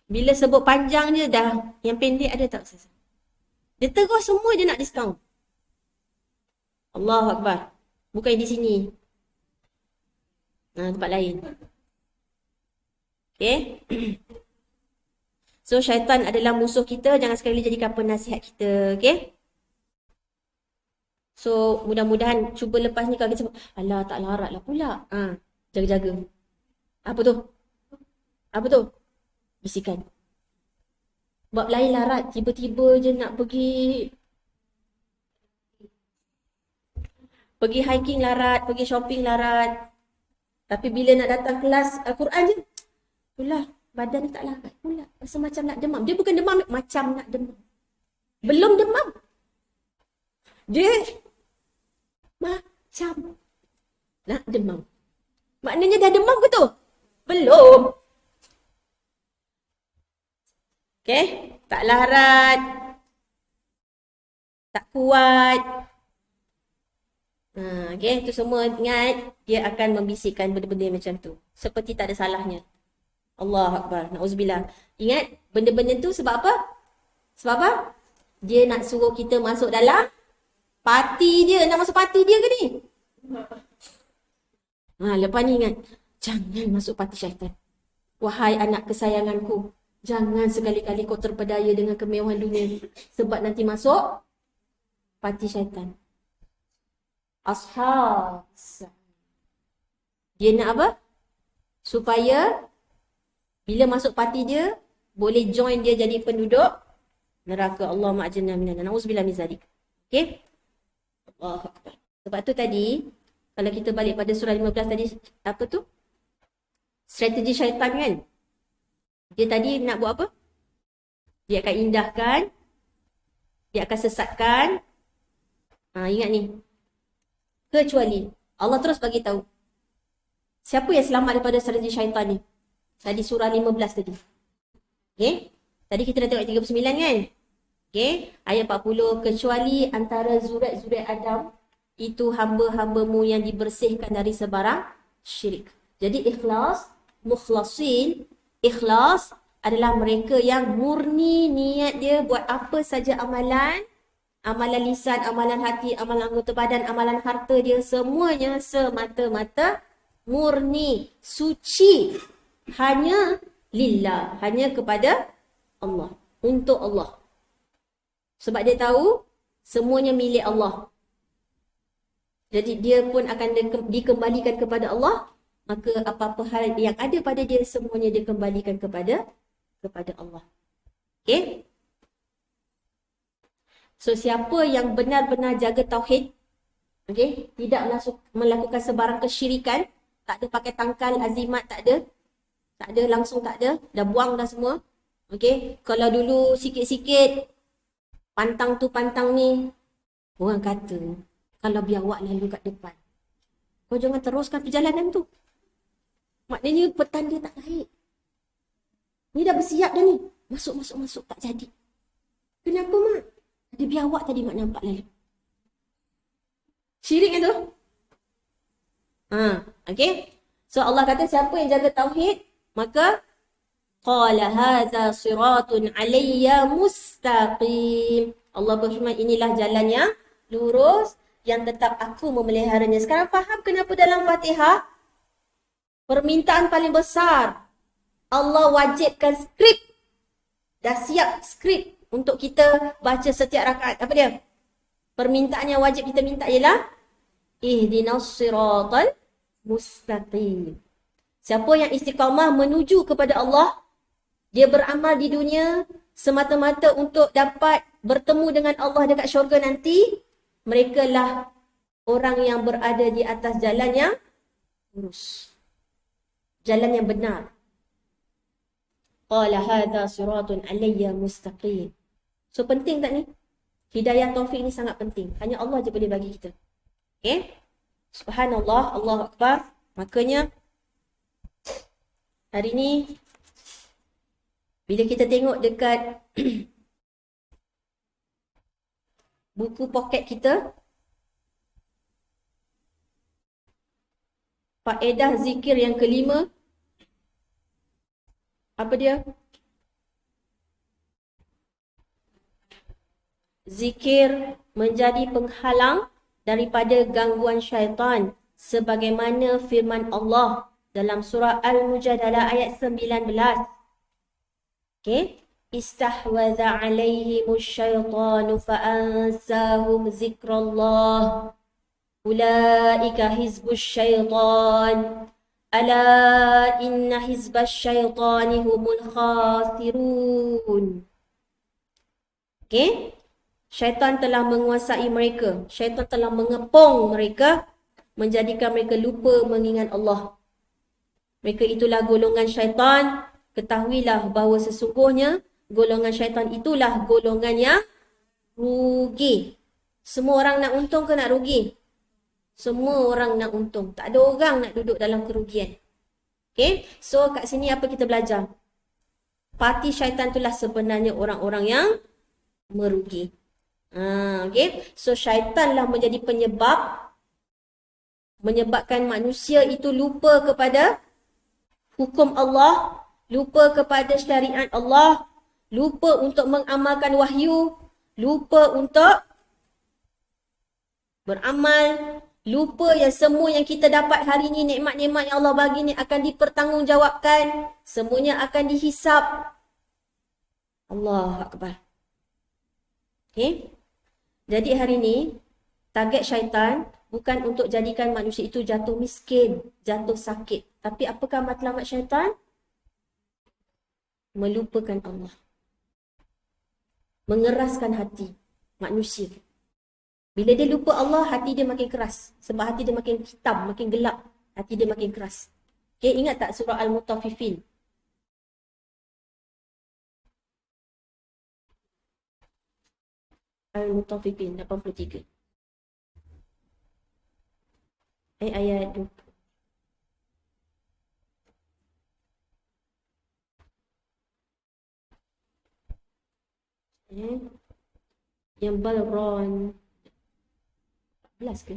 Bila sebut panjang je dah, yang pendek ada tak Ustazah? Dia terus semua dia nak diskaun. Allahu Akbar. Bukan di sini. Tempat lain. Okay. So syaitan adalah musuh kita. Jangan sekali jadikan penasihat kita. Okay. So mudah-mudahan cuba lepas ni kalau kita sebut, alah tak larat lah pula. Jaga-jaga. Apa tu? Apa tu? Bisikan. Bab lain larat. Tiba-tiba je nak pergi hiking larat, pergi shopping larat. Tapi bila nak datang kelas Al-Quran je, itulah badan tak larat pula. Rasa macam nak demam. Dia bukan demam, macam nak demam. Belum demam. Dia macam nak demam. Maknanya dah demam ke tu? Belum. Okay? Tak larat. Tak kuat. Okay, itu semua ingat, dia akan membisikkan benda-benda macam tu. Seperti tak ada salahnya. Allah Akbar. Na'udzubillah. Ingat, benda-benda tu sebab apa? Sebab apa? Dia nak suruh kita masuk dalam parti dia. Nak masuk parti dia ke ni? Lepas ni ingat, jangan masuk parti syaitan. Wahai anak kesayanganku, jangan sekali-kali kau terpedaya dengan kemewahan dunia sebab nanti masuk parti syaitan. Ashab. Dia nak apa? Supaya bila masuk parti dia, boleh join dia jadi penduduk neraka. Allahumma ajirna minan nar. Nauzubillah min zalik. Okey? Allahu akbar. Sebab tu tadi, kalau kita balik pada surah 15 tadi, apa tu? Strategi syaitan kan? Dia tadi nak buat apa? Dia akan indahkan, dia akan sesatkan. Ingat ni. Kecuali Allah terus bagi tahu. Siapa yang selamat daripada strategi syaitan ni? Tadi surah 15 tadi. Okey? Tadi kita dah tengok 39 kan? Okey? Ayat 40. Kecuali antara zuriat-zuriat Adam, itu hamba-hambamu yang dibersihkan dari sebarang syirik. Jadi ikhlas, mukhlasin, ikhlas adalah mereka yang murni niat dia buat apa saja amalan, amalan lisan, amalan hati, amalan anggota badan, amalan harta dia, semuanya semata-mata murni, suci. Hanya lillah, hanya kepada Allah, untuk Allah. Sebab dia tahu semuanya milik Allah. Jadi dia pun akan dikembalikan kepada Allah, maka apa-apa hal yang ada pada dia semuanya dikembalikan kepada Allah. Okey? So siapa yang benar-benar jaga tauhid, okey, tidak melakukan sebarang kesyirikan, tak ada pakai tangkal, azimat tak ada, langsung tak ada, dah buang dah semua. Okey, kalau dulu sikit-sikit pantang tu pantang ni, orang kata kalau biawak lalu kat depan, kau jangan teruskan perjalanan tu. Maknanya petanda tak baik. Ni dah bersiap dah ni. Masuk, tak jadi. Kenapa mak? Ada biawak tadi mak nampak lalu. Syirik kan tu? Okay. So Allah kata siapa yang jaga tauhid, maka qala hadza siratun alayya mustaqim. Allah berfirman, inilah jalan yang lurus yang tetap aku memeliharanya. Sekarang faham kenapa dalam Fatihah permintaan paling besar Allah wajibkan skrip. Dah siap skrip untuk kita baca setiap rakaat. Apa dia? Permintaan yang wajib kita minta ialah ihdinas siratal mustaqim. Siapa yang istiqamah menuju kepada Allah, dia beramal di dunia semata-mata untuk dapat bertemu dengan Allah dekat syurga nanti, mereka lah orang yang berada di atas jalan yang lurus. Jalan yang benar. Qala hadza siratun alayya mustaqim. So penting tak ni? Hidayah taufik ni sangat penting. Hanya Allah je boleh bagi kita. Okay? Subhanallah, Allahu Akbar. Makanya hari ni bila kita tengok dekat buku poket kita, faedah zikir yang kelima, apa dia? Zikir menjadi penghalang daripada gangguan syaitan, sebagaimana firman Allah dalam surah Al-Mujadalah ayat 19. Okay? Istahwaza alaihimus syaitanu fa'ansahum zikrallah. Ulaika hizbus syaitan. Ala inna hizbas syaitani humul khasirun. Okay? Syaitan telah menguasai mereka. Syaitan telah mengepung mereka, menjadikan mereka lupa mengingat Allah. Mereka itulah golongan syaitan. Ketahuilah bahawa sesungguhnya golongan syaitan itulah golongan yang rugi. Semua orang nak untung ke nak rugi? Semua orang nak untung. Tak ada orang nak duduk dalam kerugian. Okay? So kat sini apa kita belajar? Parti syaitan itulah sebenarnya orang-orang yang merugi. Okay? So syaitanlah menjadi menyebabkan manusia itu lupa kepada hukum Allah, lupa kepada syariat Allah, lupa untuk mengamalkan wahyu, lupa untuk beramal, Lupa yang semua yang kita dapat hari ni, nikmat-nikmat yang Allah bagi ni akan dipertanggungjawabkan. Semuanya akan dihisap. Allahu Akbar. Okay? Jadi hari ni, target syaitan bukan untuk jadikan manusia itu jatuh miskin, jatuh sakit. Tapi apakah matlamat syaitan? Melupakan Allah. Mengeraskan hati manusia. Bila dia lupa Allah, hati dia makin keras. Sebab hati dia makin hitam, makin gelap. Hati dia makin keras. Okay, ingat tak surah Al-Mutaffifin? Al-Mutaffifin 83. Ayat 2. Yang Balron 14 ke?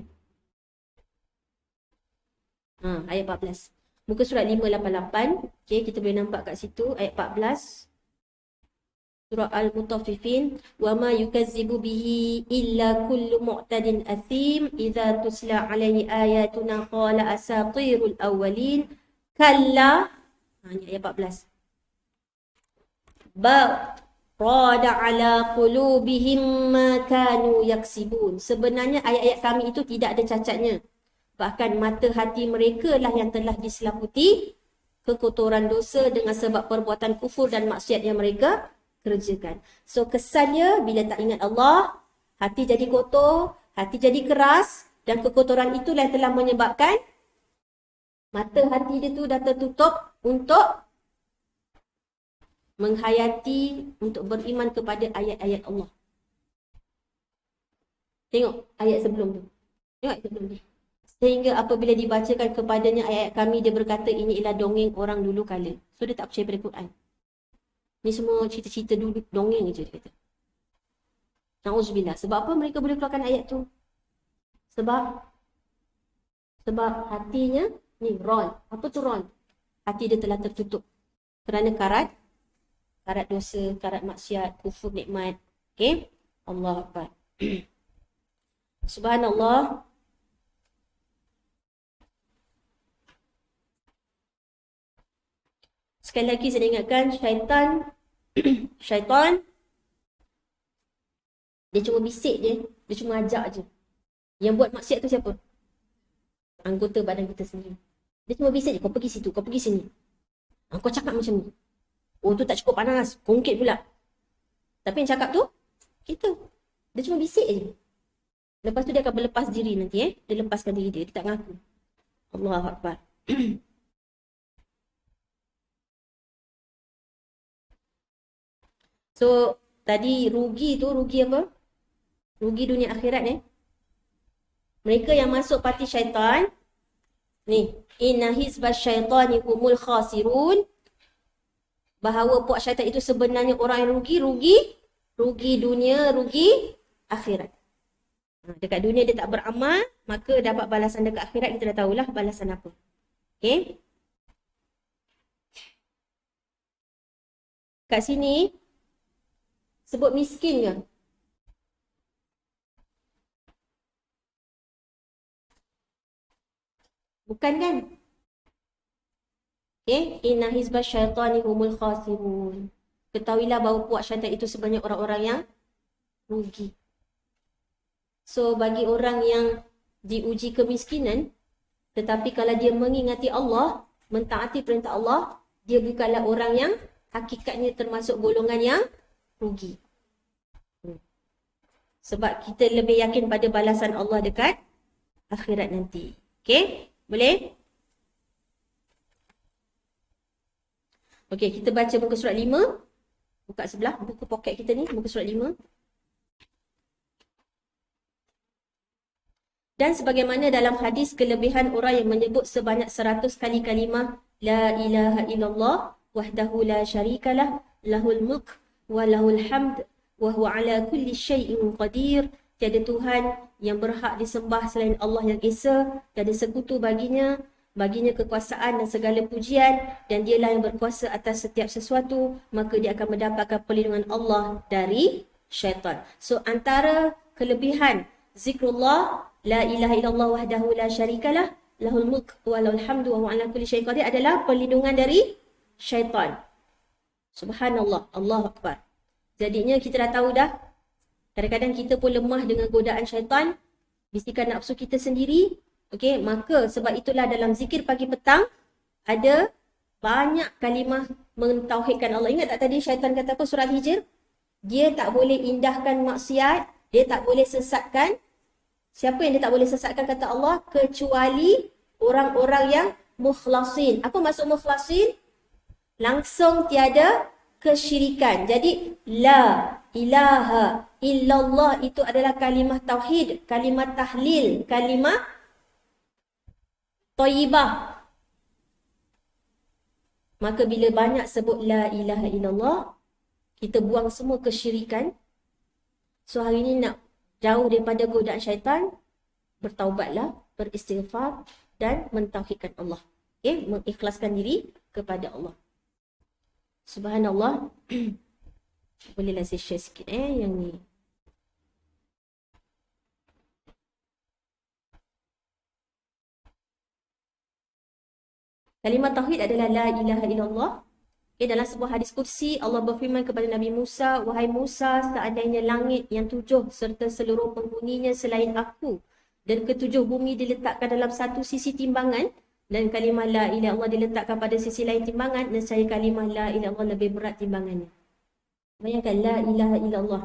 Ayat 14. Muka surat 588. Okay, kita boleh nampak kat situ ayat 14. Surah Al-Mutaffifin. Wa ma yukazzibu bihi illa kullu mu'tadin athim idza tusla alaihi ayatuna qala asatirul awwalin. Kalla. Ayat 14. Rada ala qulubihim ma kanu yaksibun. Sebenarnya ayat-ayat kami itu tidak ada cacatnya. Bahkan mata hati mereka lah yang telah diselaputi kekotoran dosa dengan sebab perbuatan kufur dan maksiat yang mereka kerjakan. So kesannya bila tak ingat Allah, hati jadi kotor, hati jadi keras, dan kekotoran itulah yang telah menyebabkan mata hati dia tu dah tertutup untuk menghayati, untuk beriman kepada ayat-ayat Allah. Tengok ayat sebelum tu. Tengok ayat sebelum tu. Sehingga apabila dibacakan kepadanya ayat kami, dia berkata ini ialah dongeng orang dulu kala. So dia tak percaya pada Quran. Ni semua cerita-cerita dulu, dongeng je dia kata. Na'udzubillah. Sebab apa mereka boleh keluarkan ayat tu? Sebab hatinya ni ron. Apa tu ron? Hati dia telah tertutup. Kerana karat dosa, karat maksiat, kufur nikmat. Okay? Allah Akbar. Subhanallah. Sekali lagi saya ingatkan, syaitan, dia cuma bisik je, dia cuma ajak je. Yang buat maksiat tu siapa? Anggota badan kita sendiri. Dia cuma bisik je, kau pergi situ, kau pergi sini. Kau cakap macam ni. Oh tu tak cukup panas, kongkit pula. Tapi yang cakap tu, kita. Dia cuma bisik je. Lepas tu dia akan berlepas diri nanti. Dia lepaskan diri dia, dia tak ngaku. Allahu Akbar. So, tadi rugi tu, rugi apa? Rugi dunia akhirat ni. Mereka yang masuk parti syaitan, ni, inna hizbas syaitani humul khasirun. Bahawa puak syaitan itu sebenarnya orang yang rugi dunia, rugi akhirat. Dekat dunia dia tak beramal, maka dapat balasan dekat akhirat, kita dah tahulah balasan apa. Okay? Kat sini, sebut miskin ke? Bukan kan? Okay? Inna hizbas syaitani humul khasirun. Ketahuilah bahawa puak syaitan itu sebenarnya orang-orang yang rugi. So, bagi orang yang diuji kemiskinan, tetapi kalau dia mengingati Allah, mentaati perintah Allah, dia bukanlah orang yang hakikatnya termasuk golongan yang rugi. Sebab kita lebih yakin pada balasan Allah dekat akhirat nanti. Okay? Boleh? Okay, kita baca muka surat 5. Buka sebelah, buku poket kita ni, muka surat 5. Dan sebagaimana dalam hadis, kelebihan orang yang menyebut sebanyak 100 kali kalimah La ilaha illallah wahdahu la syarikalah lahul mulk wa lahul hamd wa huwa ala kulli syai'in qadir. Tiada Tuhan yang berhak disembah selain Allah yang Esa, tiada sekutu baginya kekuasaan dan segala pujian, dan dialah yang berkuasa atas setiap sesuatu, maka dia akan mendapatkan perlindungan Allah dari syaitan. So antara kelebihan zikrullah, la ilaha illallah wahdahu la syarikalah, lahul mulk wa lahul hamdu wa huwa ala kulli syai'in qadir adalah perlindungan dari syaitan. Subhanallah, Allahu Akbar. Jadinya kita dah tahu dah, kadang-kadang kita pun lemah dengan godaan syaitan, bisikan nafsu kita sendiri. Okey, maka sebab itulah dalam zikir pagi petang ada banyak kalimah mentauhidkan Allah. Ingat tak tadi syaitan kata apa surah Hijr? Dia tak boleh indahkan maksiat, dia tak boleh sesatkan. Siapa yang dia tak boleh sesatkan kata Allah? Kecuali orang-orang yang mukhlasin. Apa maksud mukhlasin? Langsung tiada kesyirikan. Jadi la ilaha illallah itu adalah kalimah tauhid, kalimah tahlil, kalimah thayyibah. Maka bila banyak sebut la ilaha illallah, kita buang semua kesyirikan. So hari ini nak jauh daripada godaan syaitan, bertaubatlah, beristighfar dan mentauhidkan Allah. Okay? Mengikhlaskan diri kepada Allah. Subhanallah. Bolehlah saya share sikit yang ni. Kalimah tauhid adalah la ilaha illallah. Dalam sebuah hadis kursi, Allah berfirman kepada Nabi Musa, wahai Musa, seandainya langit yang 7 serta seluruh penghuninya selain aku dan ketujuh bumi diletakkan dalam satu sisi timbangan dan kalimah la ilaha illallah diletakkan pada sisi lain timbangan, nescaya kalimah la ilaha illallah lebih berat timbangannya. Bayangkan la ilaha illallah.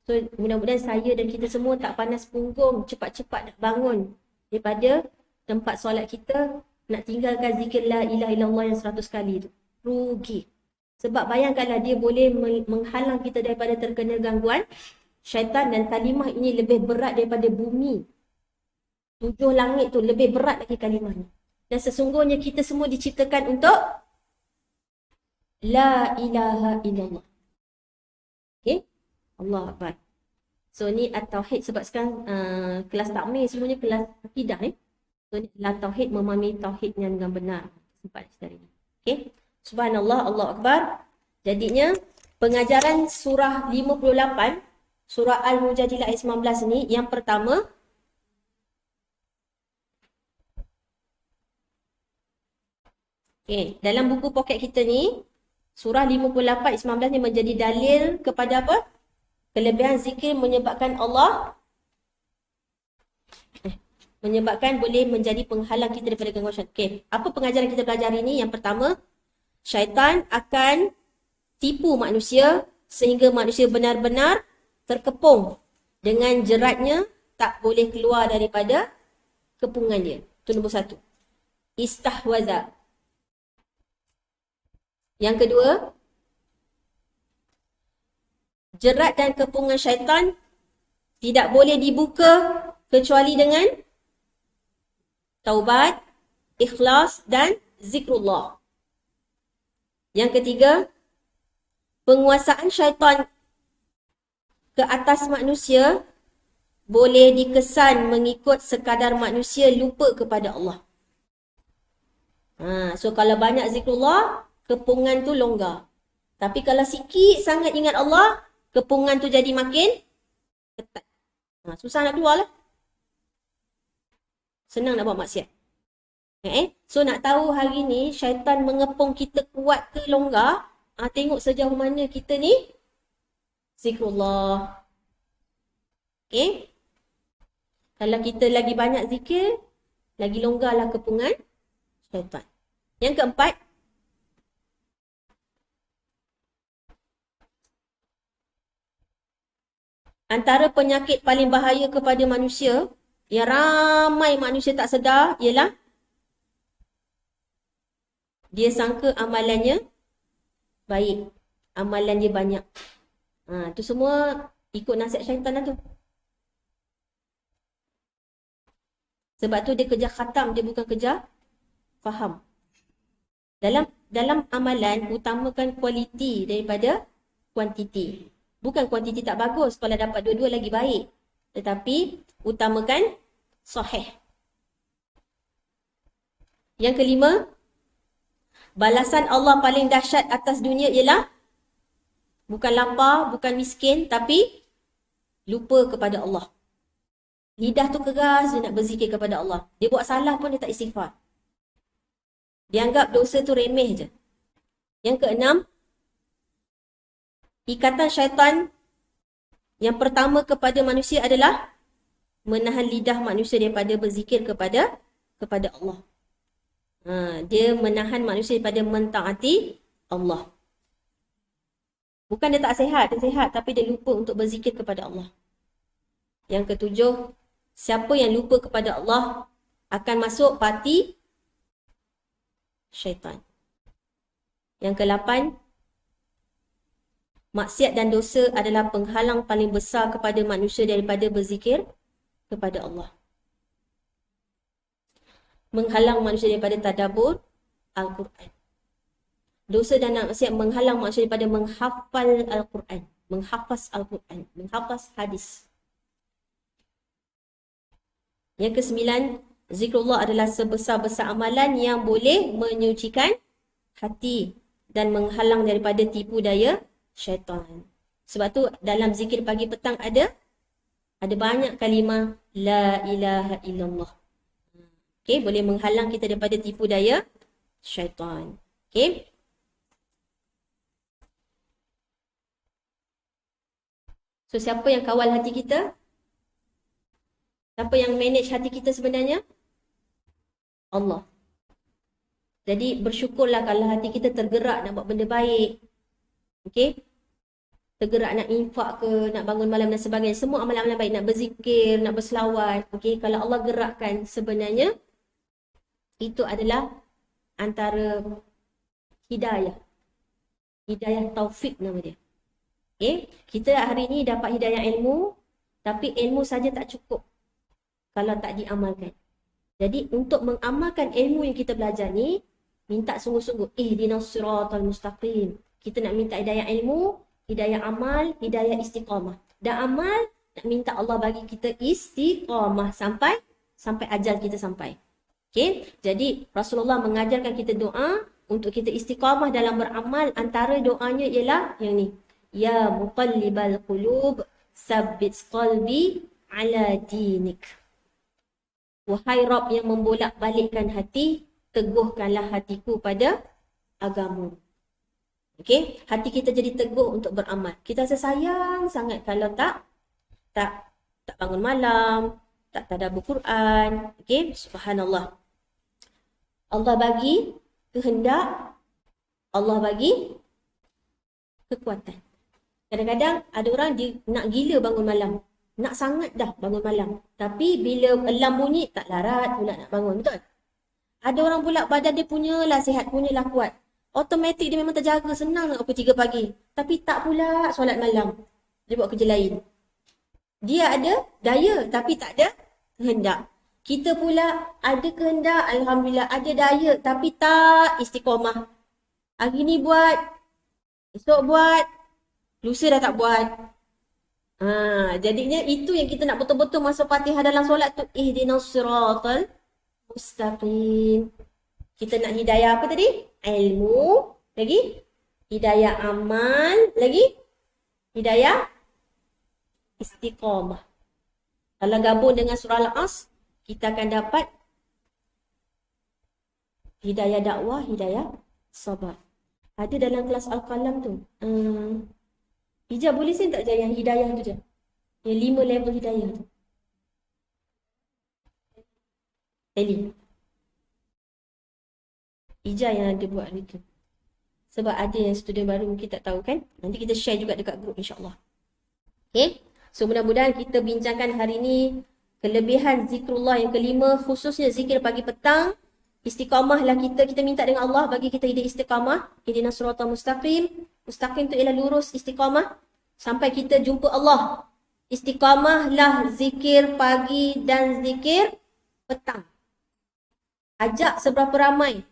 So mudah-mudahan saya dan kita semua tak panas punggung, cepat-cepat nak bangun daripada tempat solat kita, nak tinggalkan zikir la ilaha illallah yang 100 kali tu. Rugi. Sebab bayangkanlah dia boleh menghalang kita daripada terkena gangguan syaitan, dan kalimah ini lebih berat daripada bumi. 7 langit tu lebih berat lagi kalimahnya. Dan sesungguhnya kita semua diciptakan untuk la ilaha illallah. Okay? Allah Akbar. So ni at-tauhid, sebab sekarang kelas takmir semuanya kelas akidah. So ni adalah tauhid, memahami tauhid yang dengan benar. Sempat dari ni. Okay? Subhanallah, Allah Akbar. Jadinya pengajaran surah 58, surah Al-Mujadilah ayat 19 ni, yang pertama, dalam buku poket kita ni, surah 58 ayat 19 ni menjadi dalil kepada apa? Kelebihan zikir menyebabkan Allah menyebabkan boleh menjadi penghalang kita daripada gangguan syaitan. Apa pengajaran kita belajar hari ni? Yang pertama, syaitan akan tipu manusia sehingga manusia benar-benar terkepung dengan jeratnya, tak boleh keluar daripada kepungan dia. Itu nombor 1. Istahwaza. Yang kedua, jerat dan kepungan syaitan tidak boleh dibuka kecuali dengan taubat, ikhlas dan zikrullah. Yang ketiga, penguasaan syaitan ke atas manusia boleh dikesan mengikut sekadar manusia lupa kepada Allah. So kalau banyak zikrullah, kepungan tu longgar. Tapi kalau sikit sangat ingat Allah, kepungan tu jadi makin ketat. Susah nak keluar lah. Senang nak buat maksiat. So nak tahu hari ni syaitan mengepung kita kuat ke longgar, tengok sejauh mana kita ni zikrullah. Kalau kita lagi banyak zikir, lagi longgarlah kepungan syaitan. Yang keempat, antara penyakit paling bahaya kepada manusia, yang ramai manusia tak sedar, ialah dia sangka amalannya baik, amalan dia banyak. Tu semua ikut nasihat syaitan lah tu. Sebab tu dia kejar khatam, dia bukan kejar faham. Dalam amalan, utamakan kualiti daripada kuantiti. Bukan kuantiti tak bagus, kalau dapat dua-dua lagi baik. Tetapi utamakan sahih. Yang kelima, balasan Allah paling dahsyat atas dunia ialah bukan lapar, bukan miskin, tapi lupa kepada Allah. Lidah tu keras dia nak berzikir kepada Allah. Dia buat salah pun dia tak istighfar. Dia anggap dosa tu remeh je. Yang keenam, ikatan syaitan yang pertama kepada manusia adalah menahan lidah manusia daripada berzikir kepada Allah. Dia menahan manusia daripada mentaati Allah. Bukan dia tak sihat, dia sihat tapi dia lupa untuk berzikir kepada Allah. Yang ketujuh, siapa yang lupa kepada Allah akan masuk parti syaitan. Yang ke-8, maksiat dan dosa adalah penghalang paling besar kepada manusia daripada berzikir kepada Allah. Menghalang manusia daripada tadabbur Al-Quran. Dosa dan maksiat menghalang manusia daripada menghafal Al-Quran, menghafaz Al-Quran, menghafaz hadis. Yang ke-9, zikrullah adalah sebesar-besar amalan yang boleh menyucikan hati dan menghalang daripada tipu daya syaitan. Sebab tu dalam zikir pagi petang ada banyak kalimah la ilaha illallah. Okey, boleh menghalang kita daripada tipu daya syaitan. Okey. So siapa yang kawal hati kita? Siapa yang manage hati kita sebenarnya? Allah. Jadi bersyukurlah kalau hati kita tergerak nak buat benda baik. Okey? Tergerak nak infak ke, nak bangun malam dan sebagainya. Semua amalan-amalan baik, nak berzikir, nak berselawat. Okey, kalau Allah gerakkan sebenarnya itu adalah antara hidayah. Hidayah taufik nama dia. Okey, kita hari ini dapat hidayah ilmu, tapi ilmu saja tak cukup kalau tak diamalkan. Jadi untuk mengamalkan ilmu yang kita belajar ni, minta sungguh-sungguh ihdinas siratal mustaqim. Kita nak minta hidayah ilmu, hidayah amal, hidayah istiqamah. Dan amal nak minta Allah bagi kita istiqamah sampai ajal kita sampai. Okey, jadi Rasulullah mengajarkan kita doa untuk kita istiqamah dalam beramal. Antara doanya ialah yang ni. Ya muqallibal qulub, sabbit qalbi ala dinik. Wahai Rabb yang membolak-balikkan hati, teguhkanlah hatiku pada agama. Okey, hati kita jadi teguh untuk beramal. Kita rasa sayang sangat kalau tak bangun malam, tak tadabbur Quran. Okey, subhanallah. Allah bagi kehendak, Allah bagi kekuatan. Kadang-kadang ada orang dia nak gila bangun malam. Nak sangat dah bangun malam. Tapi bila alarm bunyi, tak larat pula nak bangun. Betul? Ada orang pula badan dia punyalah sihat, punyalah kuat. Automatik dia memang terjaga, senang nak pukul 3 pagi. Tapi tak pula solat malam. Dia buat kerja lain. Dia ada daya tapi tak ada kehendak. Kita pula ada kehendak, alhamdulillah, ada daya tapi tak istiqamah. Hari ni buat, esok buat, lusa dah tak buat. Jadinya itu yang kita nak betul-betul masuk Fatihah dalam solat tu, ihdinas siratal mustaqim. Kita nak hidayah apa tadi? Ilmu, lagi hidayah amal, lagi hidayah istiqamah. Kalau gabung dengan surah Al-As, kita akan dapat hidayah dakwah, hidayah sabar. Ada dalam kelas Al-Qalam tu. Hijab boleh sini tak je yang hidayah tu je? Yang 5 level hidayah tu. Eli. Hijab yang ada buat hari tu. Sebab ada yang student baru mungkin tak tahu kan. Nanti kita share juga dekat grup insyaAllah. Okay. So mudah-mudahan kita bincangkan hari ni kelebihan zikrullah yang kelima, khususnya zikir pagi petang. Istiqamahlah kita minta dengan Allah bagi kita hidup istiqamah. Ihdinas siratal mustaqim. Mustaqim tu ialah lurus, istiqamah sampai kita jumpa Allah. Istiqamahlah zikir pagi dan zikir petang. Ajak seberapa ramai.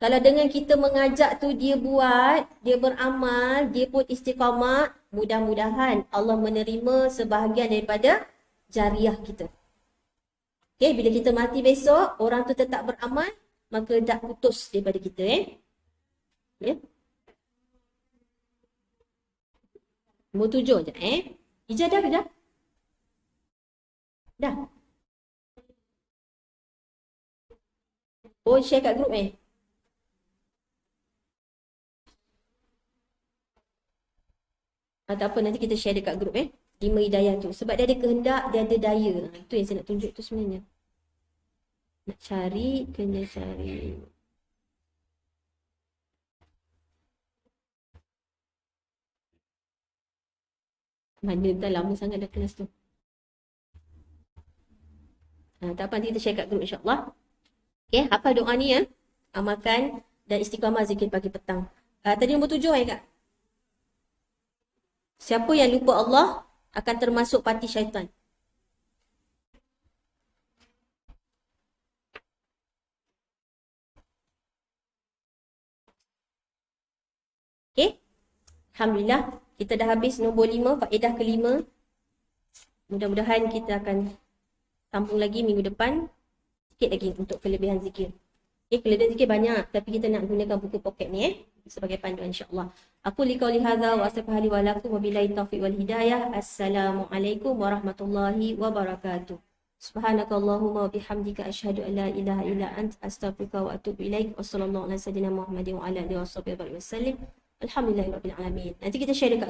Kalau dengan kita mengajak tu dia buat, dia beramal, dia pun istiqamah, mudah-mudahan Allah menerima sebahagian daripada jariah kita. Okay, bila kita mati besok, orang tu tetap beramal, maka dah putus daripada kita. Ya. Nombor 7 je. Ijazah dah ke dah? Dah. Oh, share kat grup tak apa, nanti kita share dekat grup 5 hidayah tu. Sebab dia ada kehendak, dia ada daya. Itu yang saya nak tunjuk tu sebenarnya. Nak cari, kena cari. Mana dah lama sangat dah kelas tu. Tak apa, nanti kita share kat grup insyaAllah. Okay, hafal doa ni ya. Amalkan dan istiqamah zikir pagi petang. Tadi nombor 7 Kak. Siapa yang lupa Allah akan termasuk parti syaitan. Okay. Alhamdulillah. Kita dah habis nombor 5, faedah kelima. Mudah-mudahan kita akan sambung lagi minggu depan. Sikit lagi untuk kelebihan zikir. Okay, kelebihan zikir banyak. Tapi kita nak gunakan buku poket ni sebagai panduan insyaAllah. Aku liqauli hadha wa astaghfirullahi wa lakum wa billahi taufiq wal hidayah. Assalamualaikum warahmatullahi wabarakatuh. Subhanakallahumma wa bihamdika asyhadu an la ilaha illa ant astaghfiruka wa atubu ilaik. Wassallallahu ala sayyidina Muhammadin wa ala alihi wasallam. Alhamdulillahirabbil alamin. Nanti kita share dekat